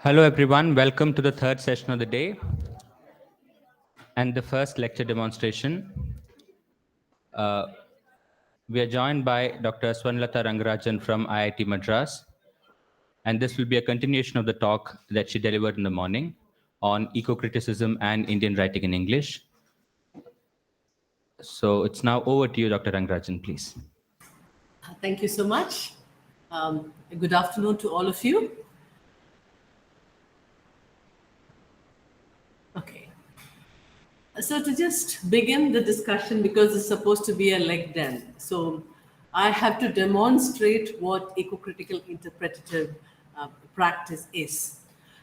Hello everyone, welcome to the third session of the day and the first lecture demonstration. We are joined by Dr. Swarnalatha Rangarajan from IIT Madras, and this will be a continuation of the talk that she delivered in the morning on ecocriticism and Indian writing in English. So it's now over to you, Dr. Rangarajan, please. Thank you so much. Good afternoon to all of you. Okay. So to just begin the discussion, because it's supposed to be a Lecdem, so I have to demonstrate what ecocritical interpretative practice is.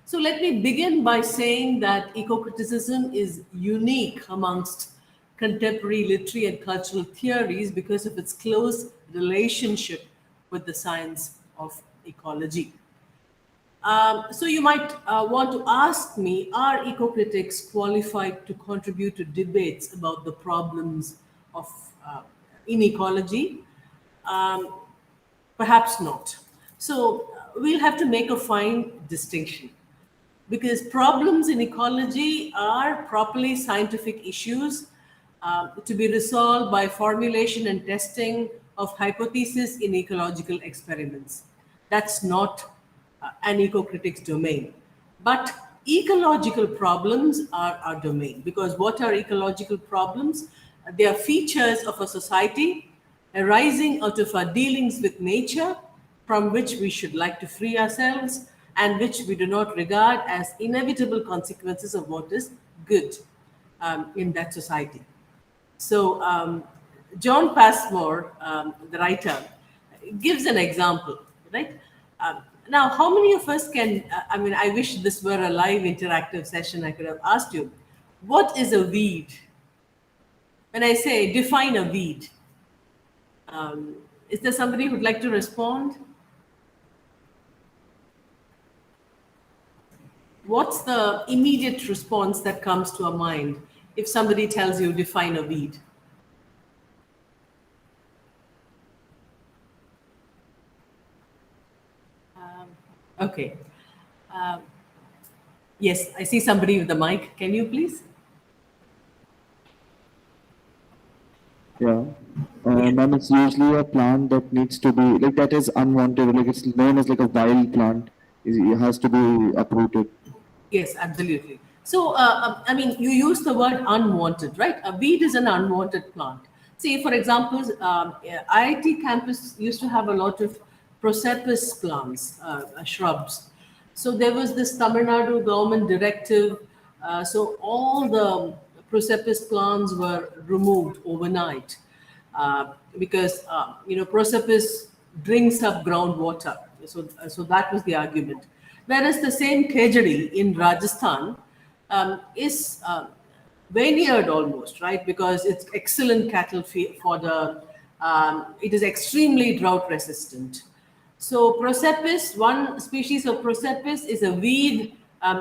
So let me begin by saying that ecocriticism is unique amongst contemporary literary and cultural theories because of its close relationship with the science of ecology. So you might want to ask me, are eco-critics qualified to contribute to debates about the problems of inequality? Perhaps not. So we'll have to make a fine distinction because problems in ecology are properly scientific issues to be resolved by formulation and testing of hypotheses in ecological experiments. That's not an eco-critic's domain. But ecological problems are our domain, because what are ecological problems? They are features of a society arising out of our dealings with nature, from which we should like to free ourselves and which we do not regard as inevitable consequences of what is good in that society. So John Passmore, the writer, gives an example, right? Now, how many of us can, I wish this were a live interactive session, I could have asked you, what is a weed? When I say define a weed, is there somebody who'd like to respond? What's the immediate response that comes to our mind if somebody tells you define a weed? Okay. Yes, I see somebody with the mic. Can you please? Yeah. Ma'am, it's usually a plant that needs to be, like that is unwanted, like it's known as like a wild plant. It has to be uprooted. Yes, absolutely. So, you use the word unwanted, right? A weed is an unwanted plant. See, for example, IIT campus used to have a lot of prosopis plants, shrubs. So there was this Tamil Nadu government directive. So all the prosopis plants were removed overnight because prosopis drinks up groundwater. So that was the argument. Whereas the same Kejadi in Rajasthan is vineyard almost, right? Because it's excellent cattle fodder. It is extremely drought resistant. So prosopis, one species of prosopis is a weed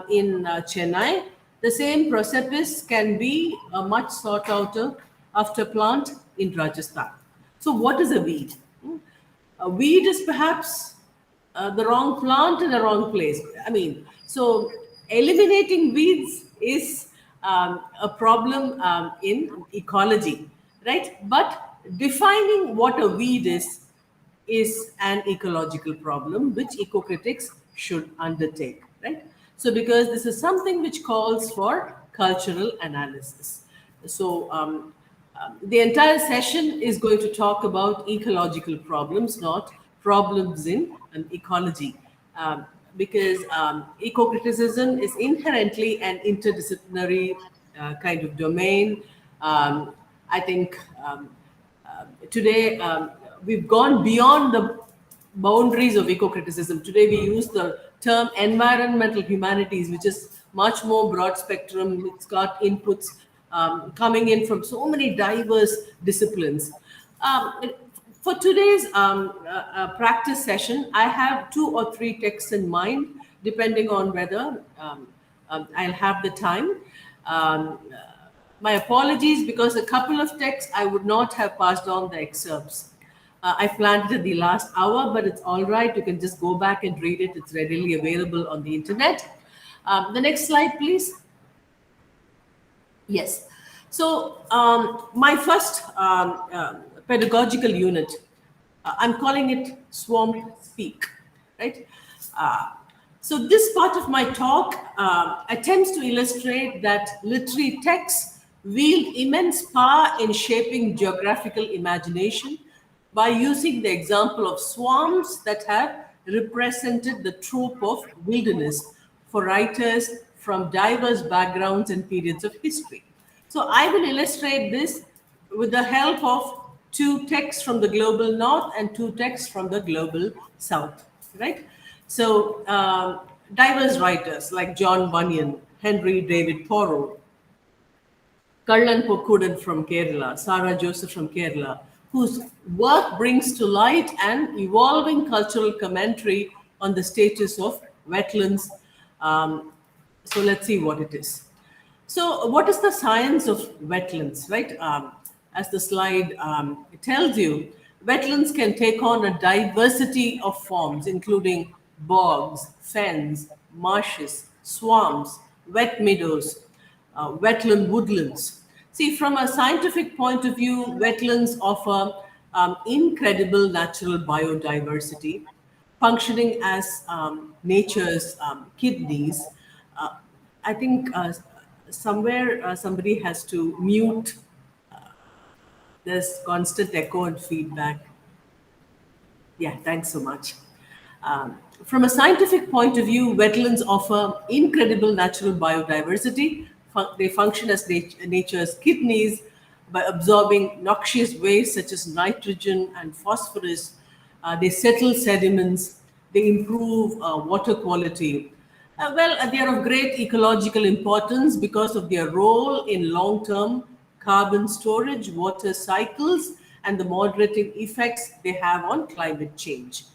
in Chennai. The same prosopis can be a much sought after plant in Rajasthan. So what is a weed? A weed is perhaps the wrong plant in the wrong place. So eliminating weeds is a problem in ecology, right? But defining what a weed is an ecological problem which eco-critics should undertake, right? So because this is something which calls for cultural analysis. So the entire session is going to talk about ecological problems, not problems in ecology, because eco-criticism is inherently an interdisciplinary kind of domain. I think today we've gone beyond the boundaries of eco-criticism. Today we use the term environmental humanities, which is much more broad spectrum. It's got inputs coming in from so many diverse disciplines. For today's practice session, I have 2 or 3 texts in mind, depending on whether I'll have the time. My apologies, because a couple of texts I would not have passed on the excerpts. I planned it the last hour, but it's all right. You can just go back and read it. It's readily available on the internet. The next slide, please. Yes. So my first pedagogical unit, I'm calling it Swamp Speak, right? Uh, so this part of my talk attempts to illustrate that literary texts wield immense power in shaping geographical imagination by using the example of swamps that have represented the trope of wilderness for writers from diverse backgrounds and periods of history. So I will illustrate this with the help of two texts from the global north and two texts from the global south, right? So diverse writers like John Bunyan, Henry David Thoreau, Kallan Pokudan from Kerala, Sarah Joseph from Kerala, whose work brings to light an evolving cultural commentary on the status of wetlands. So let's see what it is. So, what is the science of wetlands, right? As the slide tells you, wetlands can take on a diversity of forms, including bogs, fens, marshes, swamps, wet meadows, wetland woodlands. See, from a scientific point of view, wetlands offer incredible natural biodiversity, functioning as nature's kidneys. Uh, I think somewhere somebody has to mute this constant echo and feedback. Yeah, thanks so much. From a scientific point of view, wetlands offer incredible natural biodiversity. They function as nature's kidneys by absorbing noxious waste such as nitrogen and phosphorus. They settle sediments. They improve water quality. They are of great ecological importance because of their role in long-term carbon storage, water cycles, and the moderating effects they have on climate change.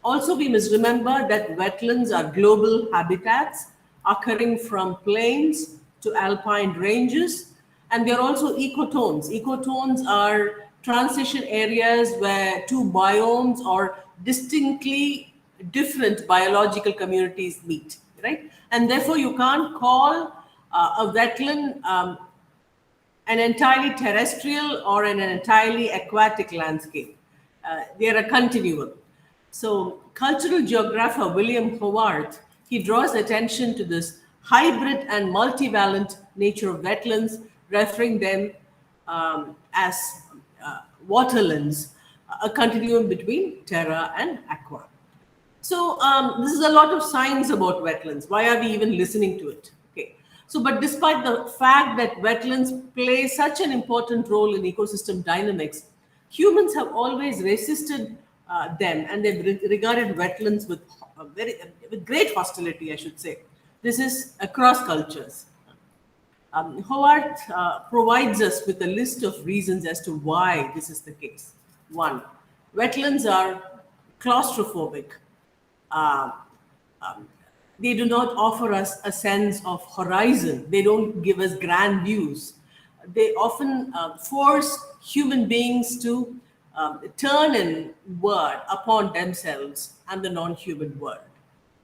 Also, we must remember that wetlands are global habitats occurring from plains to alpine ranges, and they are also ecotones. Ecotones are transition areas where two biomes or distinctly different biological communities meet, right? And therefore, you can't call a wetland an entirely terrestrial or an entirely aquatic landscape. They are a continuum. So, cultural geographer William Howard, he draws attention to this hybrid and multivalent nature of wetlands, referring them as waterlands, a continuum between terra and aqua. So this is a lot of science about wetlands. Why are we even listening to it? Okay. So, but despite the fact that wetlands play such an important role in ecosystem dynamics, humans have always resisted them, and they've regarded wetlands with with great hostility, I should say. This is across cultures. Howard provides us with a list of reasons as to why this is the case. One, wetlands are claustrophobic. Uh, um, they do not offer us a sense of horizon. They don't give us grand views. They often force human beings to turn inward upon themselves and the non-human world.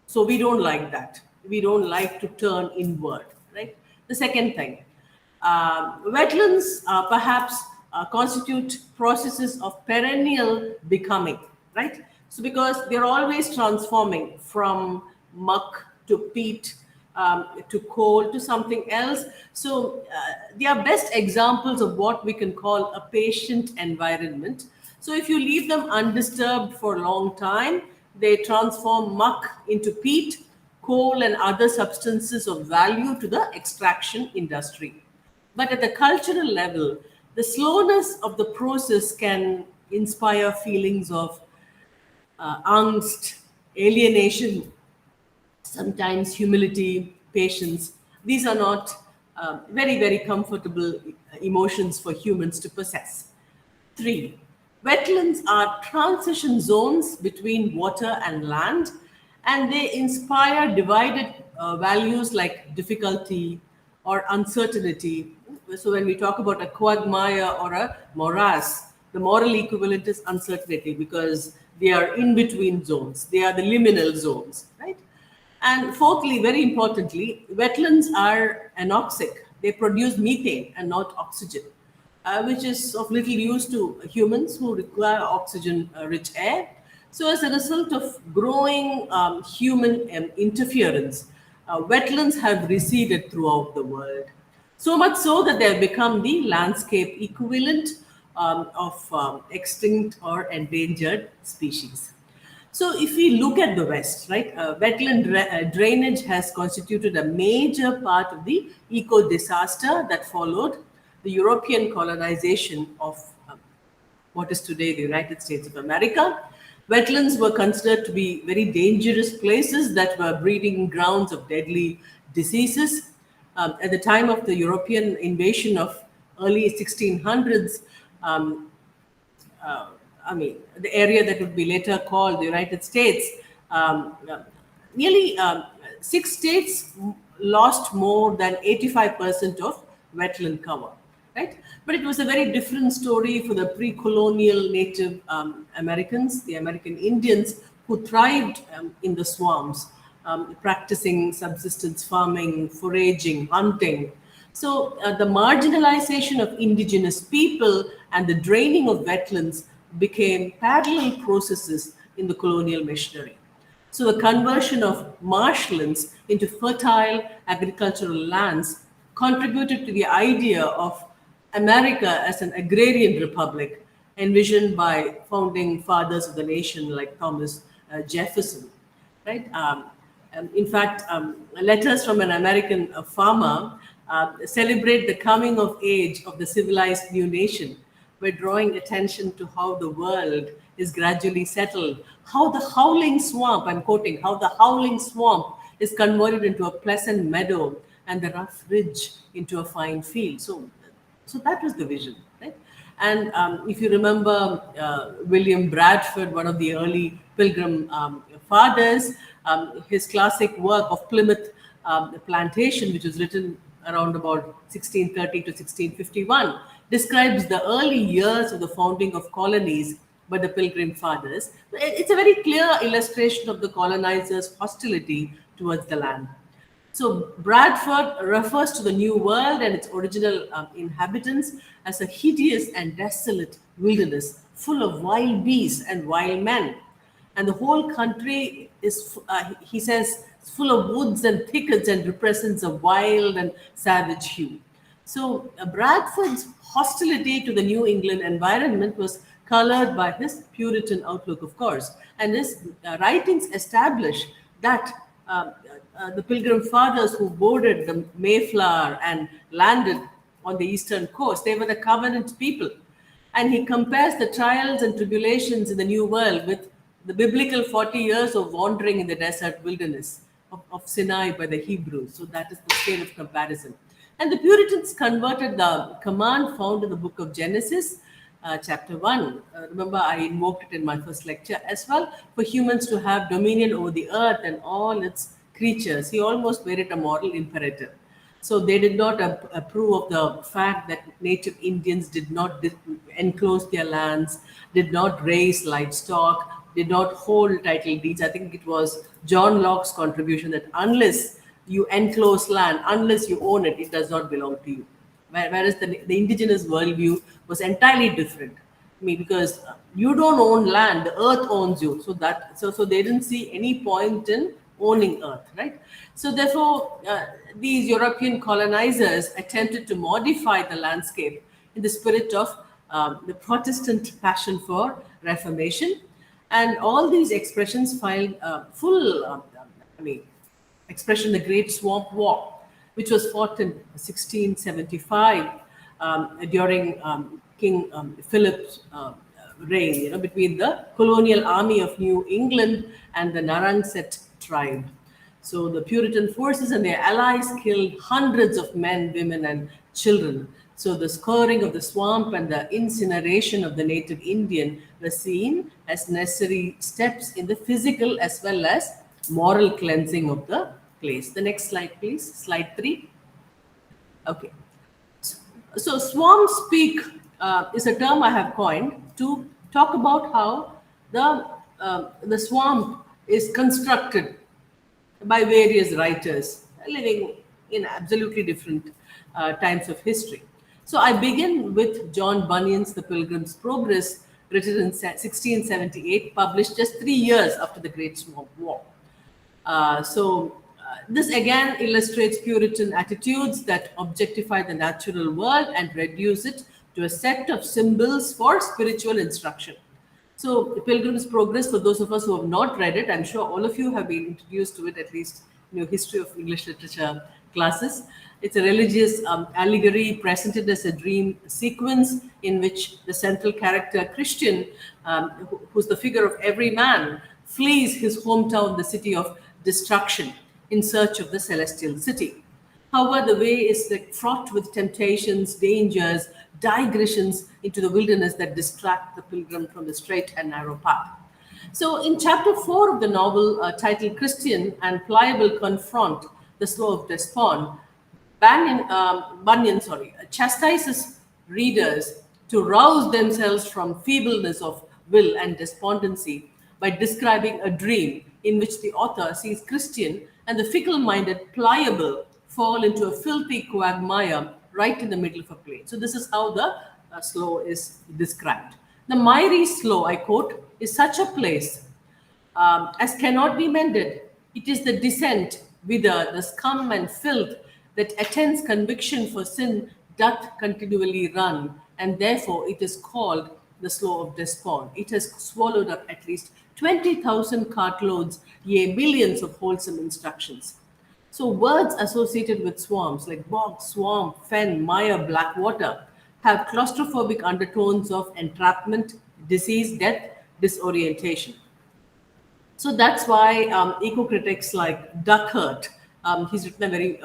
So we don't like that. We don't like to turn inward, right? The second thing, wetlands perhaps constitute processes of perennial becoming, right? So because they're always transforming from muck to peat to coal to something else. So they are best examples of what we can call a patient environment. So if you leave them undisturbed for a long time, they transform muck into peat, coal, and other substances of value to the extraction industry. But at the cultural level, the slowness of the process can inspire feelings of angst, alienation, sometimes humility, patience. These are not very, very comfortable emotions for humans to possess. Three, wetlands are transition zones between water and land, and they inspire divided values like difficulty or uncertainty. So when we talk about a quagmire or a morass, the moral equivalent is uncertainty, because they are in between zones. They are the liminal zones, right? And fourthly, very importantly, wetlands are anoxic. They produce methane and not oxygen, which is of little use to humans who require oxygen-rich air. So as a result of growing human interference, wetlands have receded throughout the world. So much so that they have become the landscape equivalent of extinct or endangered species. So if we look at the West, right, drainage has constituted a major part of the eco disaster that followed the European colonization of what is today the United States of America. Wetlands were considered to be very dangerous places that were breeding grounds of deadly diseases. At the time of the European invasion of early 1600s, the area that would be later called the United States, nearly 6 states lost more than 85% of wetland cover, right? But it was a very different story for the pre-colonial Native Americans, the American Indians, who thrived in the swamps, practicing subsistence farming, foraging, hunting. So the marginalization of indigenous people and the draining of wetlands became parallel processes in the colonial machinery. So the conversion of marshlands into fertile agricultural lands contributed to the idea of America as an agrarian republic envisioned by founding fathers of the nation like Thomas Jefferson, right? In fact, letters from an American farmer celebrate the coming of age of the civilized new nation, by drawing attention to how the world is gradually settled, how the howling swamp, I'm quoting, how the howling swamp is converted into a pleasant meadow and the rough ridge into a fine field. So that was the vision, right? And if you remember William Bradford, one of the early Pilgrim fathers, his classic work of Plymouth Plantation, which was written around about 1630 to 1651, describes the early years of the founding of colonies by the Pilgrim Fathers. It's a very clear illustration of the colonizers' hostility towards the land. So Bradford refers to the New World and its original inhabitants as a hideous and desolate wilderness full of wild beasts and wild men. And the whole country is, he says, full of woods and thickets and represents a wild and savage hue. So Bradford's hostility to the New England environment was colored by his Puritan outlook, of course, and his writings establish that the Pilgrim Fathers who boarded the Mayflower and landed on the eastern coast, they were the covenant people. And he compares the trials and tribulations in the New World with the biblical 40 years of wandering in the desert wilderness of Sinai by the Hebrews. So that is the scale of comparison. And the Puritans converted the command found in the book of Genesis, chapter 1. Remember, I invoked it in my first lecture as well, for humans to have dominion over the earth and all its creatures. He almost made it a moral imperative. So they did not approve of the fact that native Indians did not enclose their lands, did not raise livestock, did not hold title deeds. I think it was John Locke's contribution that unless you enclose land, unless you own it, it does not belong to you. Whereas the indigenous worldview was entirely different. I mean, because you don't own land, the earth owns you. So they didn't see any point in owning earth, right? So therefore, these European colonizers attempted to modify the landscape in the spirit of the Protestant passion for Reformation. And all these expressions find expression the Great Swamp War, which was fought in 1675 during King Philip's reign, between the colonial army of New England and the Narragansett tribe. So the Puritan forces and their allies killed hundreds of men, women, and children. So the scouring of the swamp and the incineration of the native Indian were seen as necessary steps in the physical as well as moral cleansing of the place. The next slide, please. Slide 3. Okay. So swamps speak is a term I have coined to talk about how the swamp is constructed by various writers living in absolutely different times of history. So I begin with John Bunyan's The Pilgrim's Progress, written in 1678, published just 3 years after the Great Swamp War. This again illustrates Puritan attitudes that objectify the natural world and reduce it to a set of symbols for spiritual instruction. So, Pilgrim's Progress, for those of us who have not read it, I'm sure all of you have been introduced to it, at least in your history of English literature classes. It's a religious allegory presented as a dream sequence in which the central character, Christian, who's the figure of every man, flees his hometown, the city of destruction, in search of the celestial city. However, the way is like fraught with temptations, dangers, digressions into the wilderness that distract the pilgrim from the straight and narrow path. So, in chapter 4 of the novel, titled Christian and Pliable Confront the Slough of Despond, Bunyan chastises readers to rouse themselves from feebleness of will and despondency by describing a dream in which the author sees Christian and the fickle-minded Pliable fall into a filthy quagmire right in the middle of a plain. So this is how the slough is described. The miry slough, I quote, is such a place as cannot be mended. It is the descent whither the scum and filth that attends conviction for sin doth continually run, and therefore it is called the slough of despond. It has swallowed up at least 20,000 cartloads, yea, millions of wholesome instructions. So words associated with swamps like bog, swamp, fen, mire, black water have claustrophobic undertones of entrapment, disease, death, disorientation. So that's why eco-critics like Duckert, he's written a very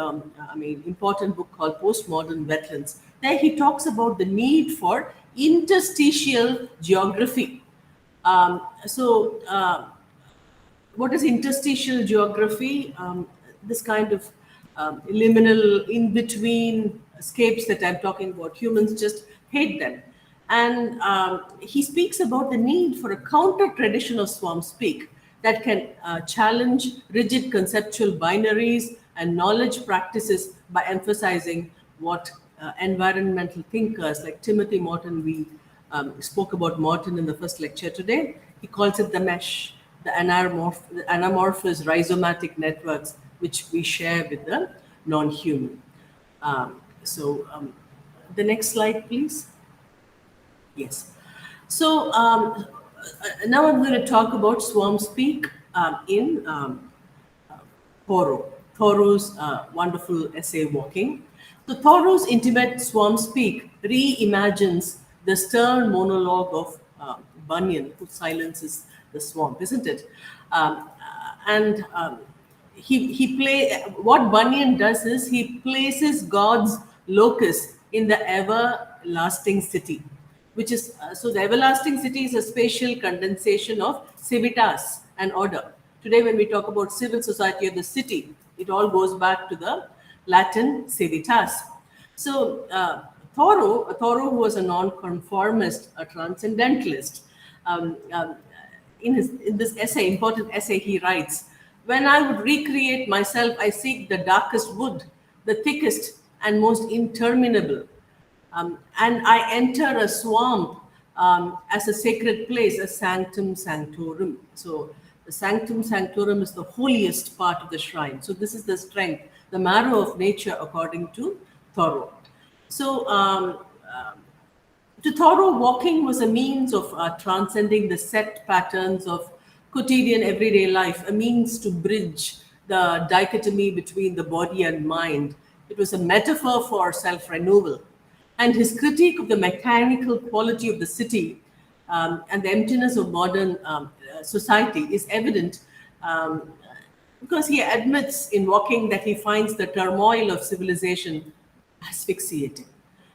important book called Postmodern Wetlands. There he talks about the need for interstitial geography. What is interstitial geography? This kind of liminal in-between scapes that I'm talking about. Humans just hate them. And he speaks about the need for a counter-tradition of swamp speak that can challenge rigid conceptual binaries and knowledge practices by emphasizing what environmental thinkers like Timothy Morton, we spoke about Morton in the first lecture today, he calls it the mesh, the anamorphous rhizomatic networks which we share with the non-human. The next slide, please. Yes. So now I'm going to talk about swamp speak in Thoreau's wonderful essay, Walking. So Thoreau's intimate swamp speak reimagines the stern monologue of Bunyan, who silences the swamp, isn't it? What Bunyan does is he places God's locus in the everlasting city, which is so the everlasting city is a spatial condensation of civitas and order. Today, when we talk about civil society or the city, it all goes back to the Latin civitas. So Thoreau, who was a nonconformist, a transcendentalist, in this essay, important essay, he writes, "When I would recreate myself, I seek the darkest wood, the thickest and most interminable. And I enter a swamp as a sacred place, a sanctum sanctorum." So the sanctum sanctorum is the holiest part of the shrine. So this is the strength, the marrow of nature, according to Thoreau. So to Thoreau, walking was a means of transcending the set patterns of quotidian everyday life, a means to bridge the dichotomy between the body and mind. It was a metaphor for self-renewal. And his critique of the mechanical quality of the city and the emptiness of modern society is evident because he admits in Walking that he finds the turmoil of civilization asphyxiating.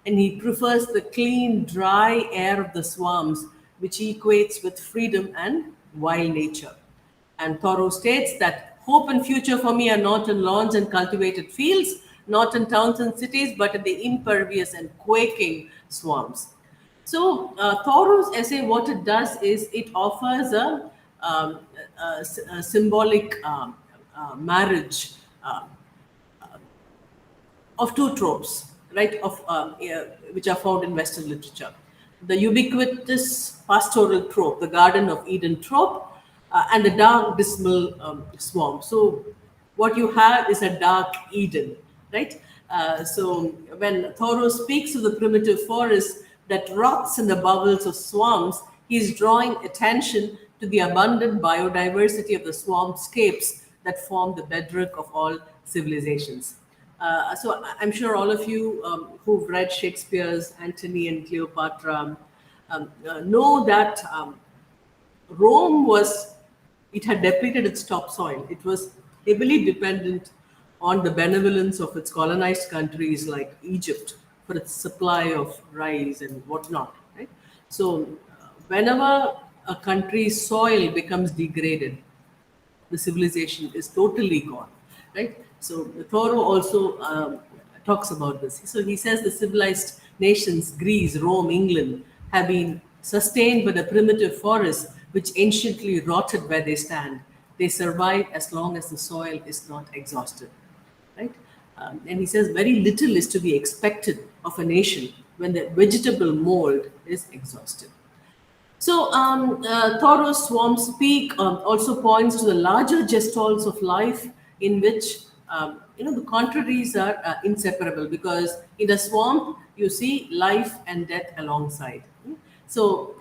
And he prefers the clean, dry air of the swamps, which he equates with freedom and wild nature. And Thoreau states that hope and future for me are not in lawns and cultivated fields, not in towns and cities, but in the impervious and quaking swamps. So Thoreau's essay, what it does is it offers a symbolic marriage of two tropes, right, which are found in Western literature. The ubiquitous pastoral trope, the Garden of Eden trope, and the dark, dismal swamp. So, what you have is a dark Eden, right? So, when Thoreau speaks of the primitive forest that rots in the bowels of swamps, he is drawing attention to the abundant biodiversity of the swampscapes that form the bedrock of all civilizations. So I'm sure all of you who've read Shakespeare's Antony and Cleopatra know that Rome it had depleted its topsoil. It was heavily dependent on the benevolence of its colonized countries like Egypt for its supply of rice and whatnot. Right? So whenever a country's soil becomes degraded, the civilization is totally gone, right? So Thoreau also talks about this. So he says the civilized nations, Greece, Rome, England, have been sustained by the primitive forests which anciently rotted where they stand. They survive as long as the soil is not exhausted, right? And he says very little is to be expected of a nation when the vegetable mold is exhausted. So Thoreau's Swamp's Peak also points to the larger gestals of life in which the contraries are inseparable, because in a swamp you see life and death alongside. So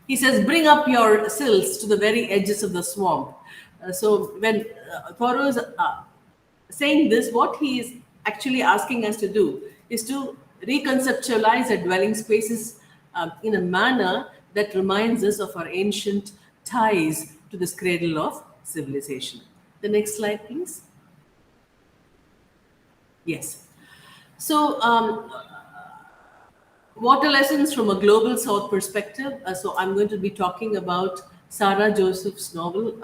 he says, bring up your sills to the very edges of the swamp. So when Thoreau is saying this, what he is actually asking us to do is to reconceptualize our dwelling spaces in a manner that reminds us of our ancient ties to this cradle of civilization. The next slide, please. Yes. So, water lessons from a global South perspective. So, I'm going to be talking about Sarah Joseph's novel,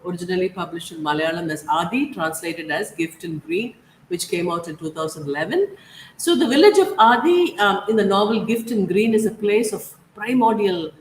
originally published in Malayalam as Adi, translated as Gift in Green, which came out in 2011. So, the village of Adi in the novel Gift in Green is a place of primordial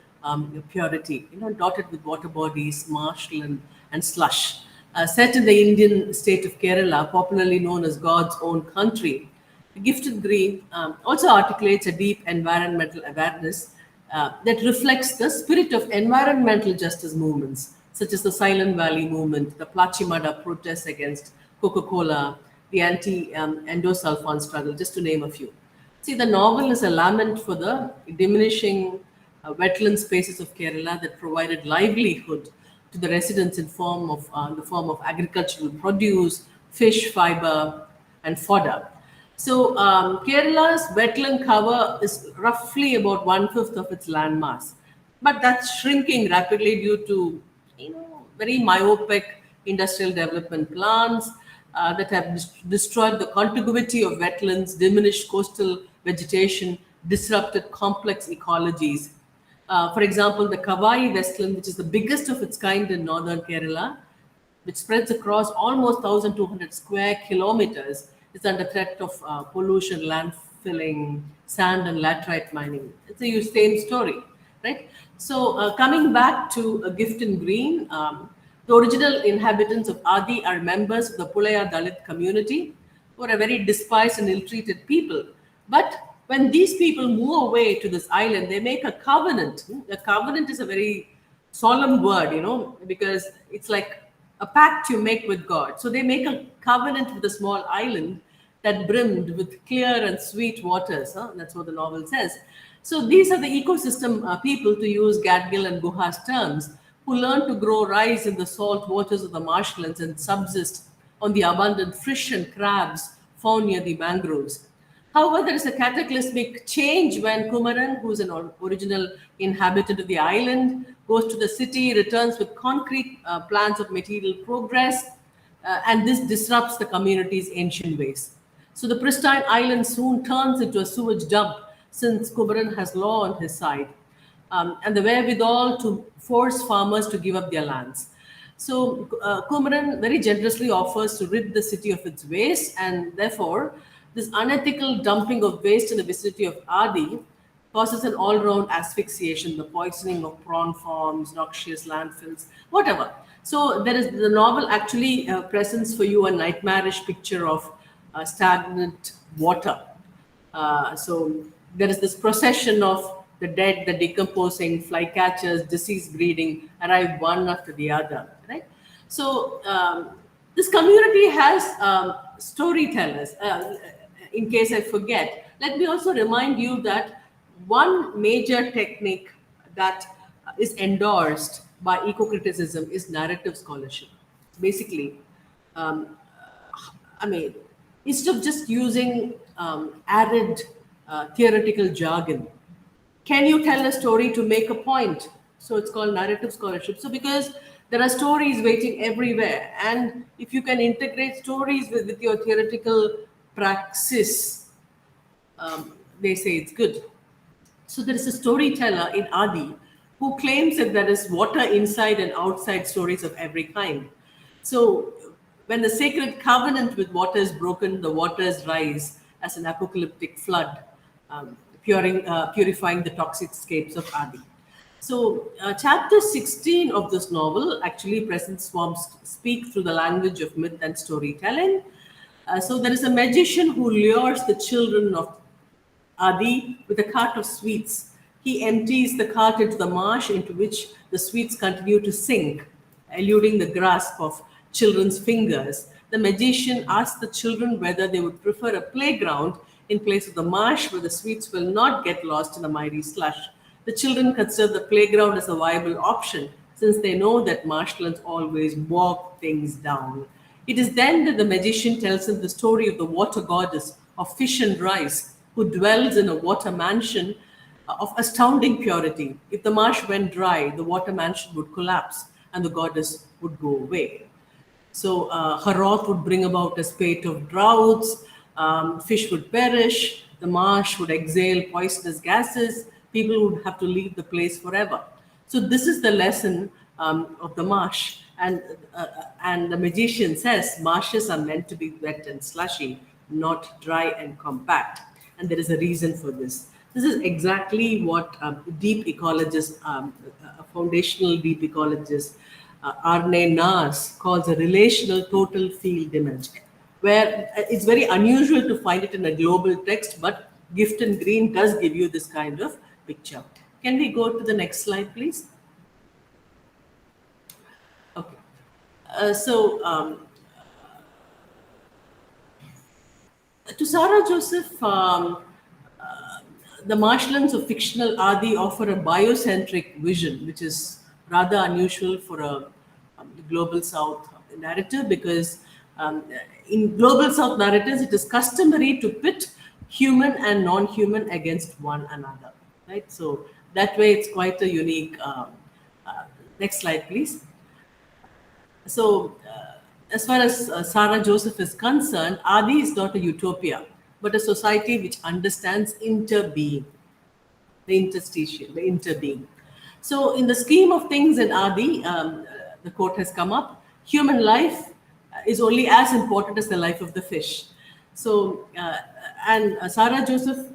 purity, dotted with water bodies, marshland, and slush. Set in the Indian state of Kerala, popularly known as God's own country, the Gifted Green also articulates a deep environmental awareness that reflects the spirit of environmental justice movements, such as the Silent Valley movement, the Plachimada protests against Coca-Cola, the anti-endosulfan struggle, just to name a few. See, the novel is a lament for the diminishing wetland spaces of Kerala that provided livelihood to the residents in the form of agricultural produce, fish, fiber, and fodder. So Kerala's wetland cover is roughly about 1/5 of its land mass, but that's shrinking rapidly due to very myopic industrial development plans that have destroyed the contiguity of wetlands, diminished coastal vegetation, disrupted complex ecologies. For example, the Kavai Westland, which is the biggest of its kind in northern Kerala, which spreads across almost 1,200 square kilometers, is under threat of pollution, landfilling, sand and laterite mining. It's a same story, right? So coming back to A Gift in Green, the original inhabitants of Adi are members of the Pulaya Dalit community, who are a very despised and ill-treated people. But when these people move away to this island, they make a covenant. A covenant is a very solemn word, because it's like a pact you make with God. So they make a covenant with a small island that brimmed with clear and sweet waters. That's what the novel says. So these are the ecosystem people, to use Gadgil and Guha's terms, who learn to grow rice in the salt waters of the marshlands and subsist on the abundant fish and crabs found near the mangroves. However, there is a cataclysmic change when Kumaran, who is an original inhabitant of the island, goes to the city, returns with concrete plans of material progress, and this disrupts the community's ancient ways. So the pristine island soon turns into a sewage dump, since Kumaran has law on his side, and the wherewithal to force farmers to give up their lands. So Kumaran very generously offers to rid the city of its waste, and therefore this unethical dumping of waste in the vicinity of Adi causes an all-round asphyxiation, the poisoning of prawn farms, noxious landfills, whatever. So there is the novel actually presents for you a nightmarish picture of stagnant water. So there is this procession of the dead, the decomposing, flycatchers, disease breeding arrive one after the other, right? So this community has storytellers. In case I forget, let me also remind you that one major technique that is endorsed by eco-criticism is narrative scholarship. Basically, um, I mean, instead of just using arid theoretical jargon, can you tell a story to make a point? So it's called narrative scholarship. So because there are stories waiting everywhere, and if you can integrate stories with your theoretical praxis, they say it's good. So there is a storyteller in Adi who claims that there is water inside and outside stories of every kind. So when the sacred covenant with water is broken, the waters rise as an apocalyptic flood, purifying the toxic scapes of Adi. So, chapter 16 of this novel actually presents swamps speak through the language of myth and storytelling. So, there is a magician who lures the children of Adi with a cart of sweets. He empties the cart into the marsh into which the sweets continue to sink, eluding the grasp of children's fingers. The magician asks the children whether they would prefer a playground in place of the marsh where the sweets will not get lost in the mighty slush. The children consider the playground as a viable option since they know that marshlands always walk things down. It is then that the magician tells them the story of the water goddess of fish and rice who dwells in a water mansion of astounding purity. If the marsh went dry, the water mansion would collapse and the goddess would go away. So her wrath would bring about a spate of droughts, fish would perish, the marsh would exhale poisonous gases, people would have to leave the place forever. So this is the lesson of the marsh. And the magician says marshes are meant to be wet and slushy, not dry and compact. And there is a reason for this. This is exactly what deep ecologists, a foundational deep ecologist, Arne Naas calls a relational total field image, where it's very unusual to find it in a global text, but Gift and Green does give you this kind of picture. Can we go to the next slide, please? Okay. To Sarah Joseph, the marshlands of fictional Adi offer a biocentric vision, which is rather unusual for a global South narrative because in global South narratives, it is customary to pit human and non-human against one another, right? So that way, it's quite a unique. Next slide, please. So, as far as Sarah Joseph is concerned, Adi is not a utopia, but a society which understands interbeing, the interstitial, the interbeing. So, in the scheme of things in Adi, the quote has come up: human life is only as important as the life of the fish. So, Sarah Joseph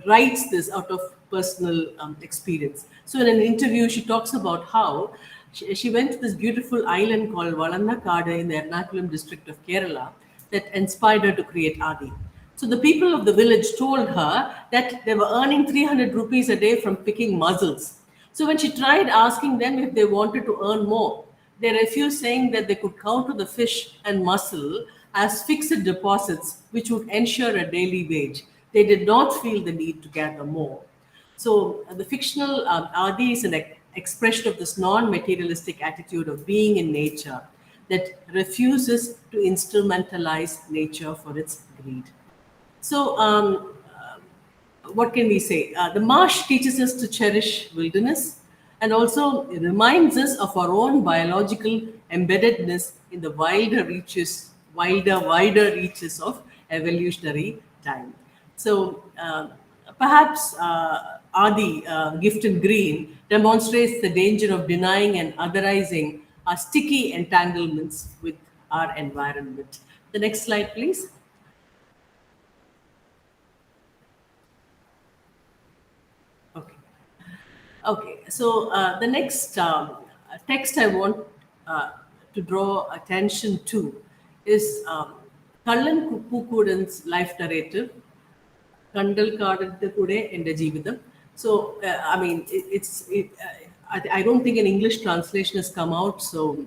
writes this out of personal experience. So, in an interview, she talks about how she went to this beautiful island called Valannakada in the Ernakulam district of Kerala that inspired her to create Adi. So the people of the village told her that they were earning 300 rupees a day from picking mussels. So when she tried asking them if they wanted to earn more, they refused, saying that they could count on the fish and mussel as fixed deposits which would ensure a daily wage. They did not feel the need to gather more. So the fictional Adi is an expression of this non-materialistic attitude of being in nature that refuses to instrumentalize nature for its greed. So what can we say? The marsh teaches us to cherish wilderness and also reminds us of our own biological embeddedness in the wider reaches of evolutionary time. So perhaps Adi, Gift and Green, demonstrates the danger of denying and otherizing our sticky entanglements with our environment. The next slide, please. Okay, so the next text I want to draw attention to is Kallan Pookudan's life narrative, Kandal Kadante Kude Ende Jeevitham. So, I mean, I don't think an English translation has come out. So,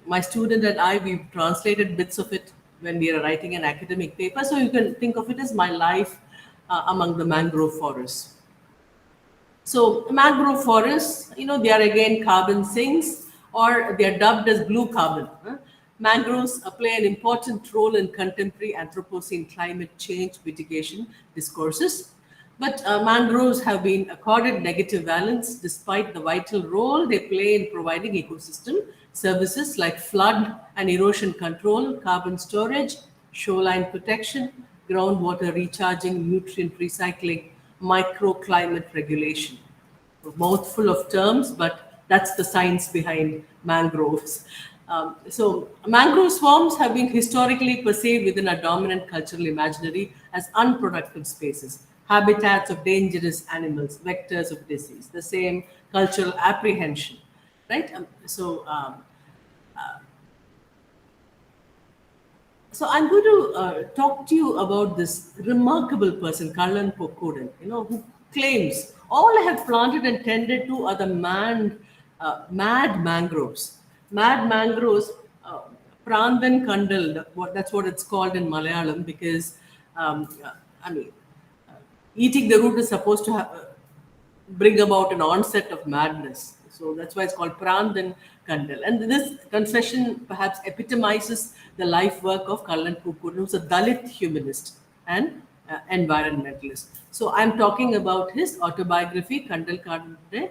my student and I, we've translated bits of it when we are writing an academic paper. So, you can think of it as my life among the mangrove forests. So mangrove forests, they are again carbon sinks, or they are dubbed as blue carbon. Mangroves play an important role in contemporary Anthropocene climate change mitigation discourses. But mangroves have been accorded negative valence despite the vital role they play in providing ecosystem services like flood and erosion control, carbon storage, shoreline protection, groundwater recharging, nutrient recycling, microclimate regulation. A mouthful of terms, but that's the science behind mangroves. So, mangrove swarms have been historically perceived within a dominant cultural imaginary as unproductive spaces, habitats of dangerous animals, vectors of disease, the same cultural apprehension, right? So I'm going to talk to you about this remarkable person, Kallan Pokkudan, who claims all I have planted and tended to are the mad mangroves. Mad mangroves, Pranthan Kandal, that's what it's called in Malayalam, because, I mean, eating the root is supposed to bring about an onset of madness. So that's why it's called Pranthan Kandal. And this confession perhaps epitomizes the life work of Kallan Pookudan, who's a Dalit humanist and environmentalist. So I'm talking about his autobiography, Kandal Kadante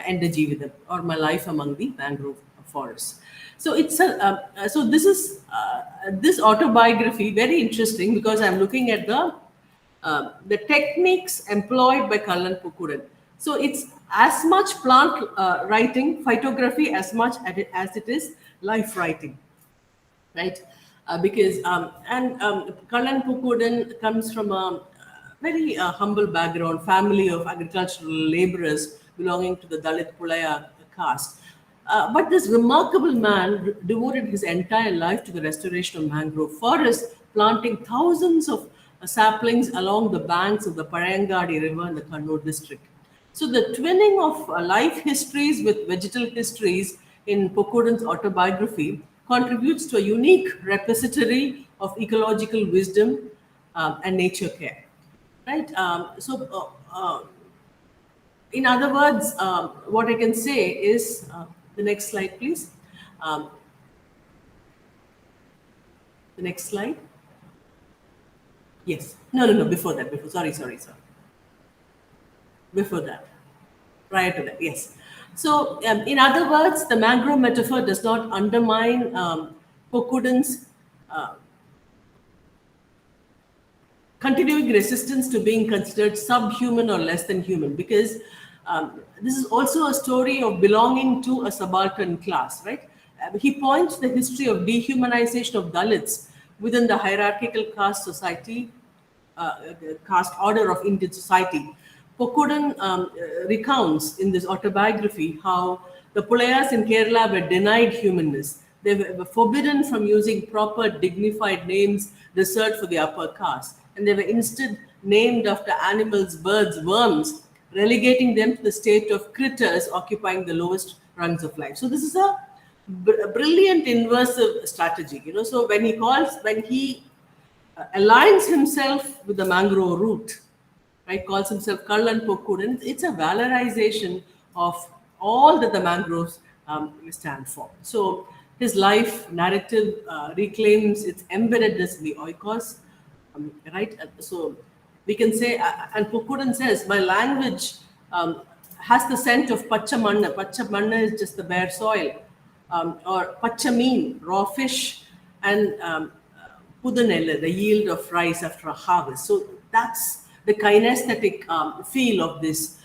Ende Jeevitham, or My Life Among the Mangrove Forests. So it's so this autobiography very interesting because I'm looking at the techniques employed by Kallan Pookudan. So it's as much plant writing, phytography, as much as it is life writing, right? Because Kallan Pookudan comes from a very humble background, family of agricultural laborers belonging to the Dalit Pulaya caste. But this remarkable man devoted his entire life to the restoration of mangrove forests, planting thousands of saplings along the banks of the Parayangadi River in the Kannur district. So the twinning of life histories with vegetal histories in Pokkudan's autobiography contributes to a unique repository of ecological wisdom and nature care. Right? In other words, what I can say is, the next slide, please. The next slide. Yes. No. Before that. Sorry. Before that. Prior to that. Yes. So, in other words, the mangrove metaphor does not undermine Pokkudan's continuing resistance to being considered subhuman or less than human, because this is also a story of belonging to a subaltern class, right? He points the history of dehumanization of Dalits within the hierarchical caste society, caste order of Indian society. Pokkudan recounts in this autobiography how the Pulayas in Kerala were denied humanness. They were forbidden from using proper dignified names reserved for the upper caste, and they were instead named after animals, birds, worms, relegating them to the state of critters occupying the lowest rungs of life. So this is a brilliant inversive strategy. So when he aligns himself with the mangrove root, right, calls himself Kallan Pokkudan, it's a valorization of all that the mangroves stand for. So his life narrative reclaims its embeddedness in the oikos, right? So we can say, and Pokkudan says, my language has the scent of Pachamanna. Pachamanna is just the bare soil, or Pachameen, raw fish, and Pudanella, the yield of rice after a harvest. So that's the kinesthetic feel of this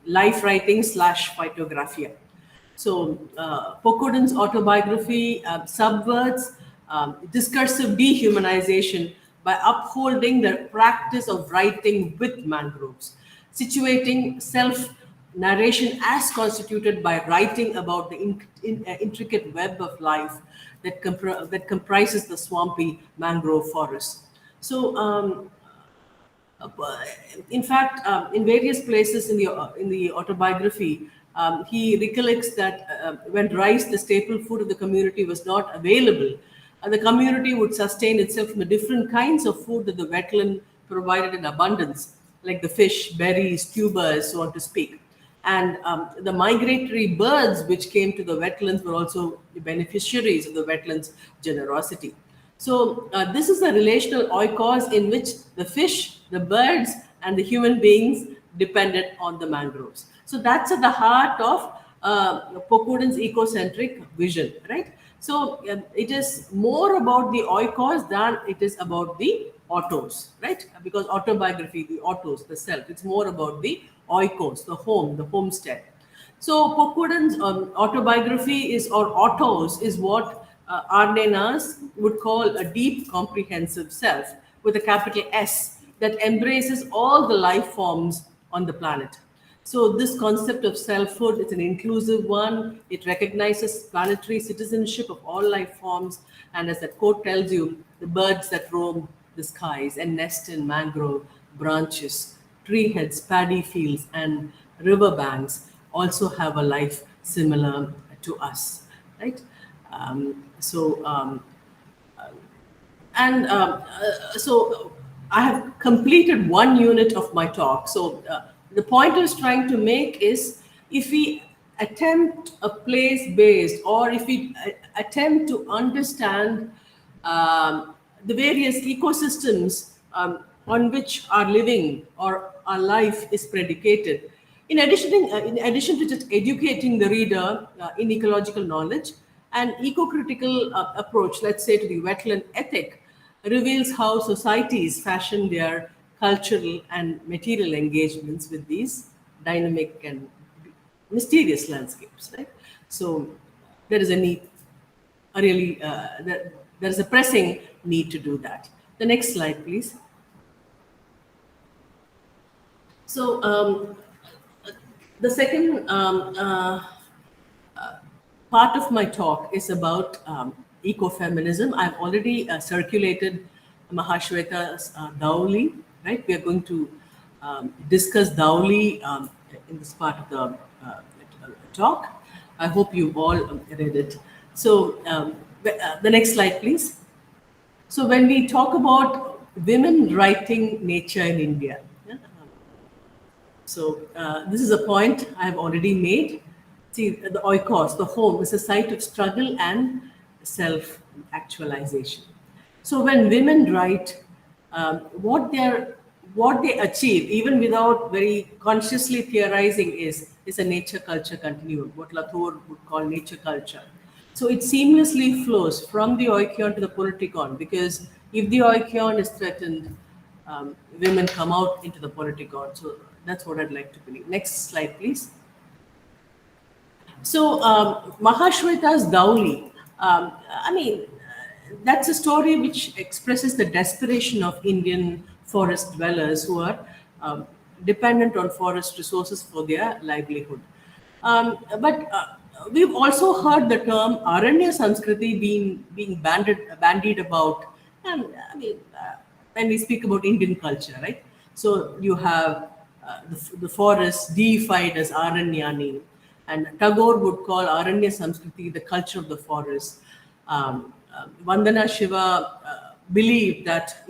life writing / phytographia. So Pokkudan's autobiography subverts discursive dehumanization by upholding the practice of writing with mangroves, situating self narration as constituted by writing about the intricate web of life that comprises the swampy mangrove forest. So, in fact, in various places in the autobiography, he recollects that when rice, the staple food of the community, was not available, the community would sustain itself from the different kinds of food that the wetland provided in abundance, like the fish, berries, tubers, so on to speak. And the migratory birds which came to the wetlands were also the beneficiaries of the wetlands' generosity. So this is the relational oikos in which the fish, the birds, and the human beings depended on the mangroves. So that's at the heart of Pokudan's ecocentric vision, right? So it is more about the oikos than it is about the autos, right? Because autobiography, the autos, the self, it's more about the oikos, the home, the homestead. So Pokudan's autobiography is, or autos, is what Arnenas would call a deep comprehensive self with a capital S that embraces all the life forms on the planet. So this concept of selfhood is an inclusive one. It recognizes planetary citizenship of all life forms. And as that quote tells you, the birds that roam the skies and nest in mangrove branches, tree heads, paddy fields, and riverbanks also have a life similar to us, right? So I have completed one unit of my talk. So the point I was trying to make is, if we attempt a place-based, or if we attempt to understand the various ecosystems on which our living or our life is predicated, in addition to just educating the reader in ecological knowledge, an eco-critical approach, let's say to the wetland ethic, reveals how societies fashion their cultural and material engagements with these dynamic and mysterious landscapes, right? So there is a need, there is a pressing need to do that. The next slide, please. So the second part of my talk is about ecofeminism. I've already circulated Mahashweta's Dauli, right? We are going to discuss Dauli in this part of the talk. I hope you've all read it. So the next slide, please. So when we talk about women writing nature in India, so this is a point I have already made. See, the oikos, the home, is a site of struggle and self-actualization. So when women write, what they achieve, even without very consciously theorizing, is a nature-culture continuum, what Latour would call nature culture. So it seamlessly flows from the oikion to the politicon, because if the oikion is threatened, women come out into the politicon. So that's what I'd like to believe. Next slide, please. So Mahashweta's Dauli, that's a story which expresses the desperation of Indian forest dwellers who are dependent on forest resources for their livelihood. But we've also heard the term Aranya Sanskriti being bandied about, and when we speak about Indian culture, right? So you have the forest deified as Aranyani, and Tagore would call Aranya Samskriti the culture of the forest. Vandana Shiva believed that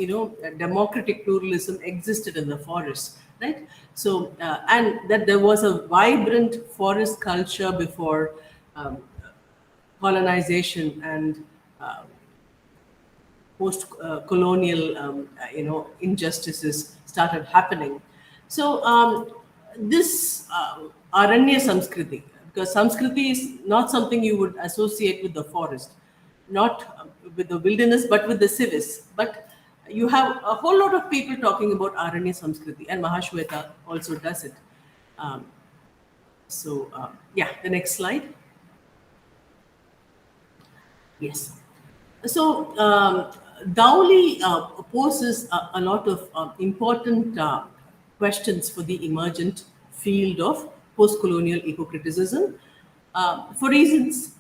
democratic pluralism existed in the forest, right? So and that there was a vibrant forest culture before colonization and post-colonial injustices started happening. So this Aranya Samskriti, because Samskriti is not something you would associate with the forest, not with the wilderness, but with the civis. But you have a whole lot of people talking about Aranya Samskriti, and Mahashweta also does it. Yeah, the next slide. Yes. So Dauli poses a lot of important questions for the emergent field of post-colonial eco-criticism for reasons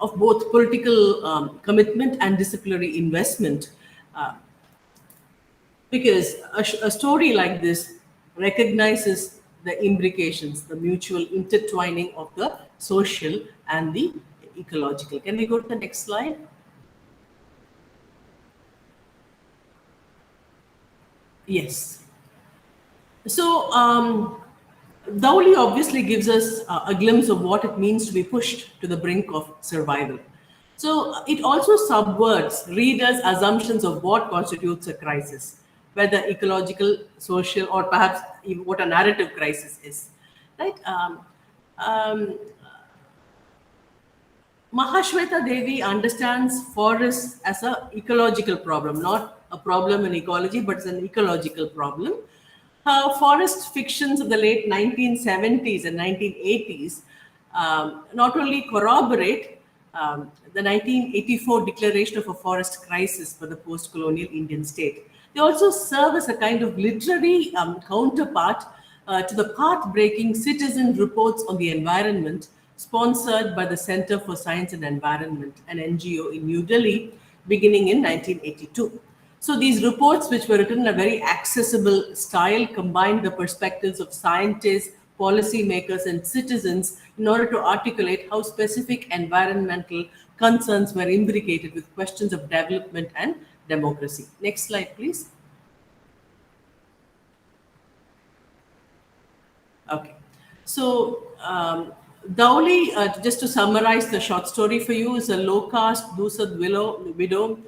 of both political commitment and disciplinary investment. Because a story like this recognizes the imbrications, the mutual intertwining of the social and the ecological. Can we go to the next slide? Yes. So, Dowley obviously gives us a glimpse of what it means to be pushed to the brink of survival. So, it also subverts readers' assumptions of what constitutes a crisis, whether ecological, social, or perhaps even what a narrative crisis is. Right? Um, Mahashweta Devi understands forests as an ecological problem, not a problem in ecology, but it's an ecological problem. Her forest fictions of the late 1970s and 1980s not only corroborate the 1984 declaration of a forest crisis for the post-colonial Indian state, they also serve as a kind of literary counterpart to the path-breaking citizen reports on the environment sponsored by the Center for Science and Environment, an NGO in New Delhi, beginning in 1982. So these reports, which were written in a very accessible style, combined the perspectives of scientists, policymakers, and citizens in order to articulate how specific environmental concerns were imbricated with questions of development and democracy. Next slide, please. Okay. So, Dowley, just to summarize the short story for you, is a low-caste Dusad widow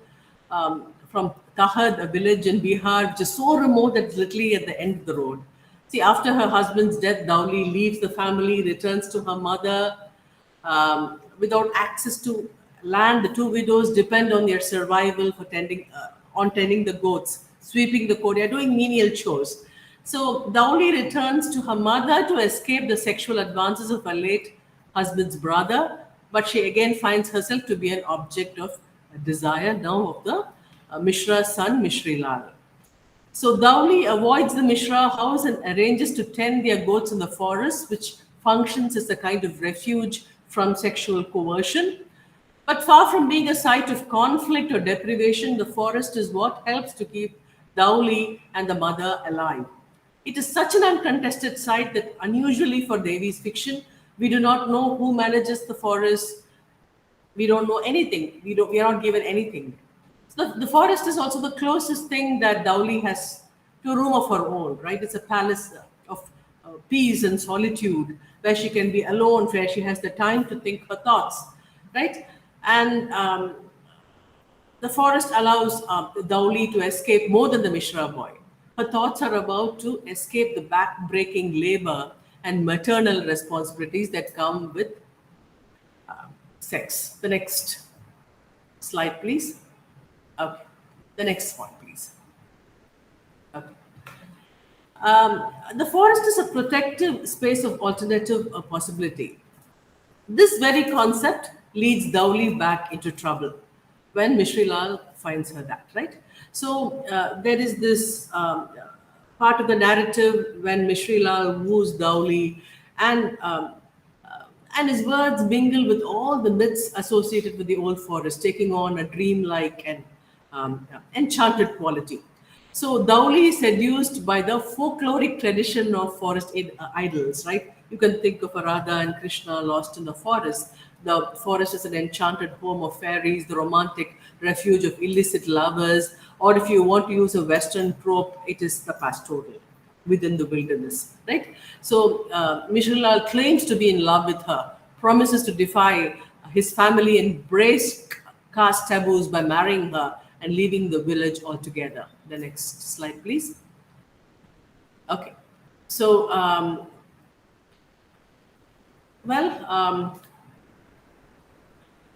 from Tahad, a village in Bihar, which is so remote that it's literally at the end of the road. See, after her husband's death, Dowley leaves the family, returns to her mother. Without access to land, the two widows depend on their survival for tending the goats, sweeping the courtyard, doing menial chores. So Dowley returns to her mother to escape the sexual advances of her late husband's brother, but she again finds herself to be an object of desire now of the Mishra's son, Mishri Lal. So Dowley avoids the Mishra house and arranges to tend their goats in the forest, which functions as a kind of refuge from sexual coercion. But far from being a site of conflict or deprivation, the forest is what helps to keep Dowley and the mother alive. It is such an uncontested site that, unusually for Devi's fiction, we do not know who manages the forest. We don't know anything. We are not given anything. So the forest is also the closest thing that Dowley has to a room of her own, right? It's a palace of peace and solitude where she can be alone, where she has the time to think her thoughts, right? And the forest allows Dowley to escape more than the Mishra boy. Her thoughts are about to escape the back-breaking labor and maternal responsibilities that come with sex. The next slide, please. Okay. The next one, please. Okay. The forest is a protective space of alternative possibility. This very concept leads Dowley back into trouble when Mishri Lal finds her that, right? So there is this part of the narrative when Mishri Lal woos Dowley, and his words mingle with all the myths associated with the old forest, taking on a dreamlike and enchanted quality. So Dowley is seduced by the folkloric tradition of forest idols, right? You can think of a Radha and Krishna lost in the forest. The forest is an enchanted home of fairies, the romantic refuge of illicit lovers, or if you want to use a Western trope, it is the pastoral within the wilderness, right? So Mishrilal claims to be in love with her, promises to defy his family and embrace caste taboos by marrying her and leaving the village altogether. The next slide, please. Okay. So,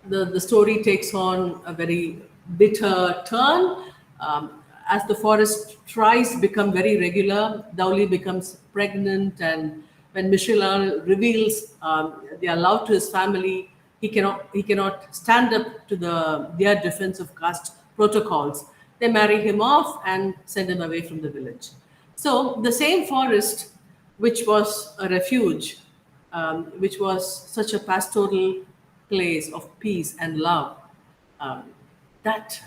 the story takes on a very bitter turn. As the forest tries become very regular, Dowley becomes pregnant, and when Mishrilal reveals their love to his family, he cannot stand up to their defense of caste protocols. They marry him off and send him away from the village. So the same forest, which was a refuge which was such a pastoral place of peace and love, um, that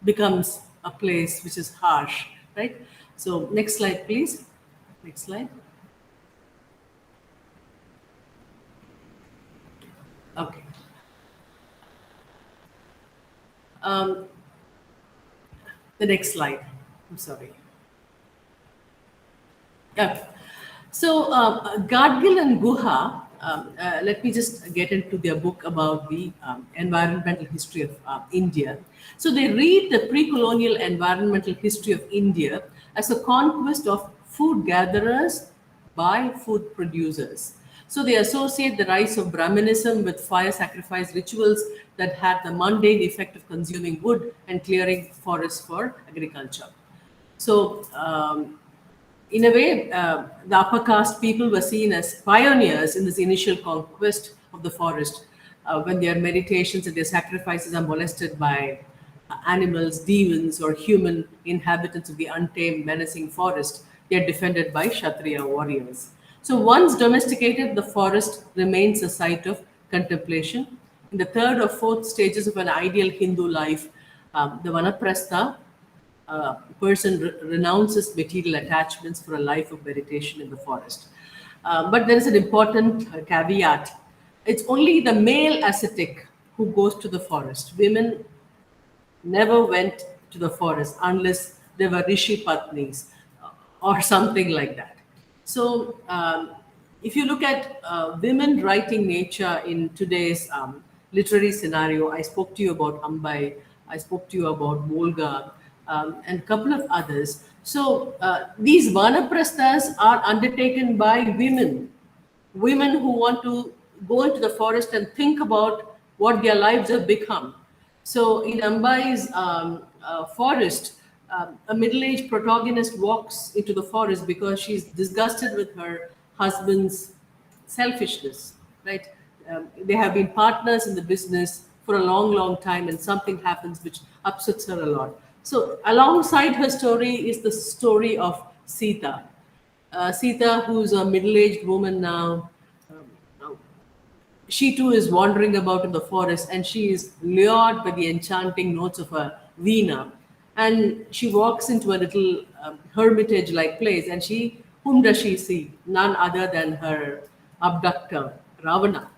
becomes a place which is harsh, right? So, next slide, please. Next slide. Okay. Um, the next slide. I'm sorry. Okay. So, Gadgil and Guha, let me just get into their book about the environmental history of India. So, they read the pre colonial environmental history of India as a conquest of food gatherers by food producers. So, they associate the rise of Brahminism with fire sacrifice rituals that had the mundane effect of consuming wood and clearing forests for agriculture. So, in a way, the upper caste people were seen as pioneers in this initial conquest of the forest. When their meditations and their sacrifices are molested by animals, demons, or human inhabitants of the untamed, menacing forest, they are defended by Kshatriya warriors. So, once domesticated, the forest remains a site of contemplation. In the third or fourth stages of an ideal Hindu life, the Vanaprastha person renounces material attachments for a life of meditation in the forest. But there is an important caveat. It's only the male ascetic who goes to the forest. Women never went to the forest unless they were rishi patnis or something like that. So, if you look at women writing nature in today's literary scenario, I spoke to you about Ambai, I spoke to you about Volga, and a couple of others. So, these vanaprasthas are undertaken by women who want to go into the forest and think about what their lives have become. So in Ambai's forest, a middle-aged protagonist walks into the forest because she's disgusted with her husband's selfishness, right? They have been partners in the business for a long, long time, and something happens which upsets her a lot. So alongside her story is the story of Sita. Sita, who's a middle-aged woman now, she too is wandering about in the forest, and she is lured by the enchanting notes of a veena. And she walks into a little hermitage like place, and whom does she see? None other than her abductor, Ravana.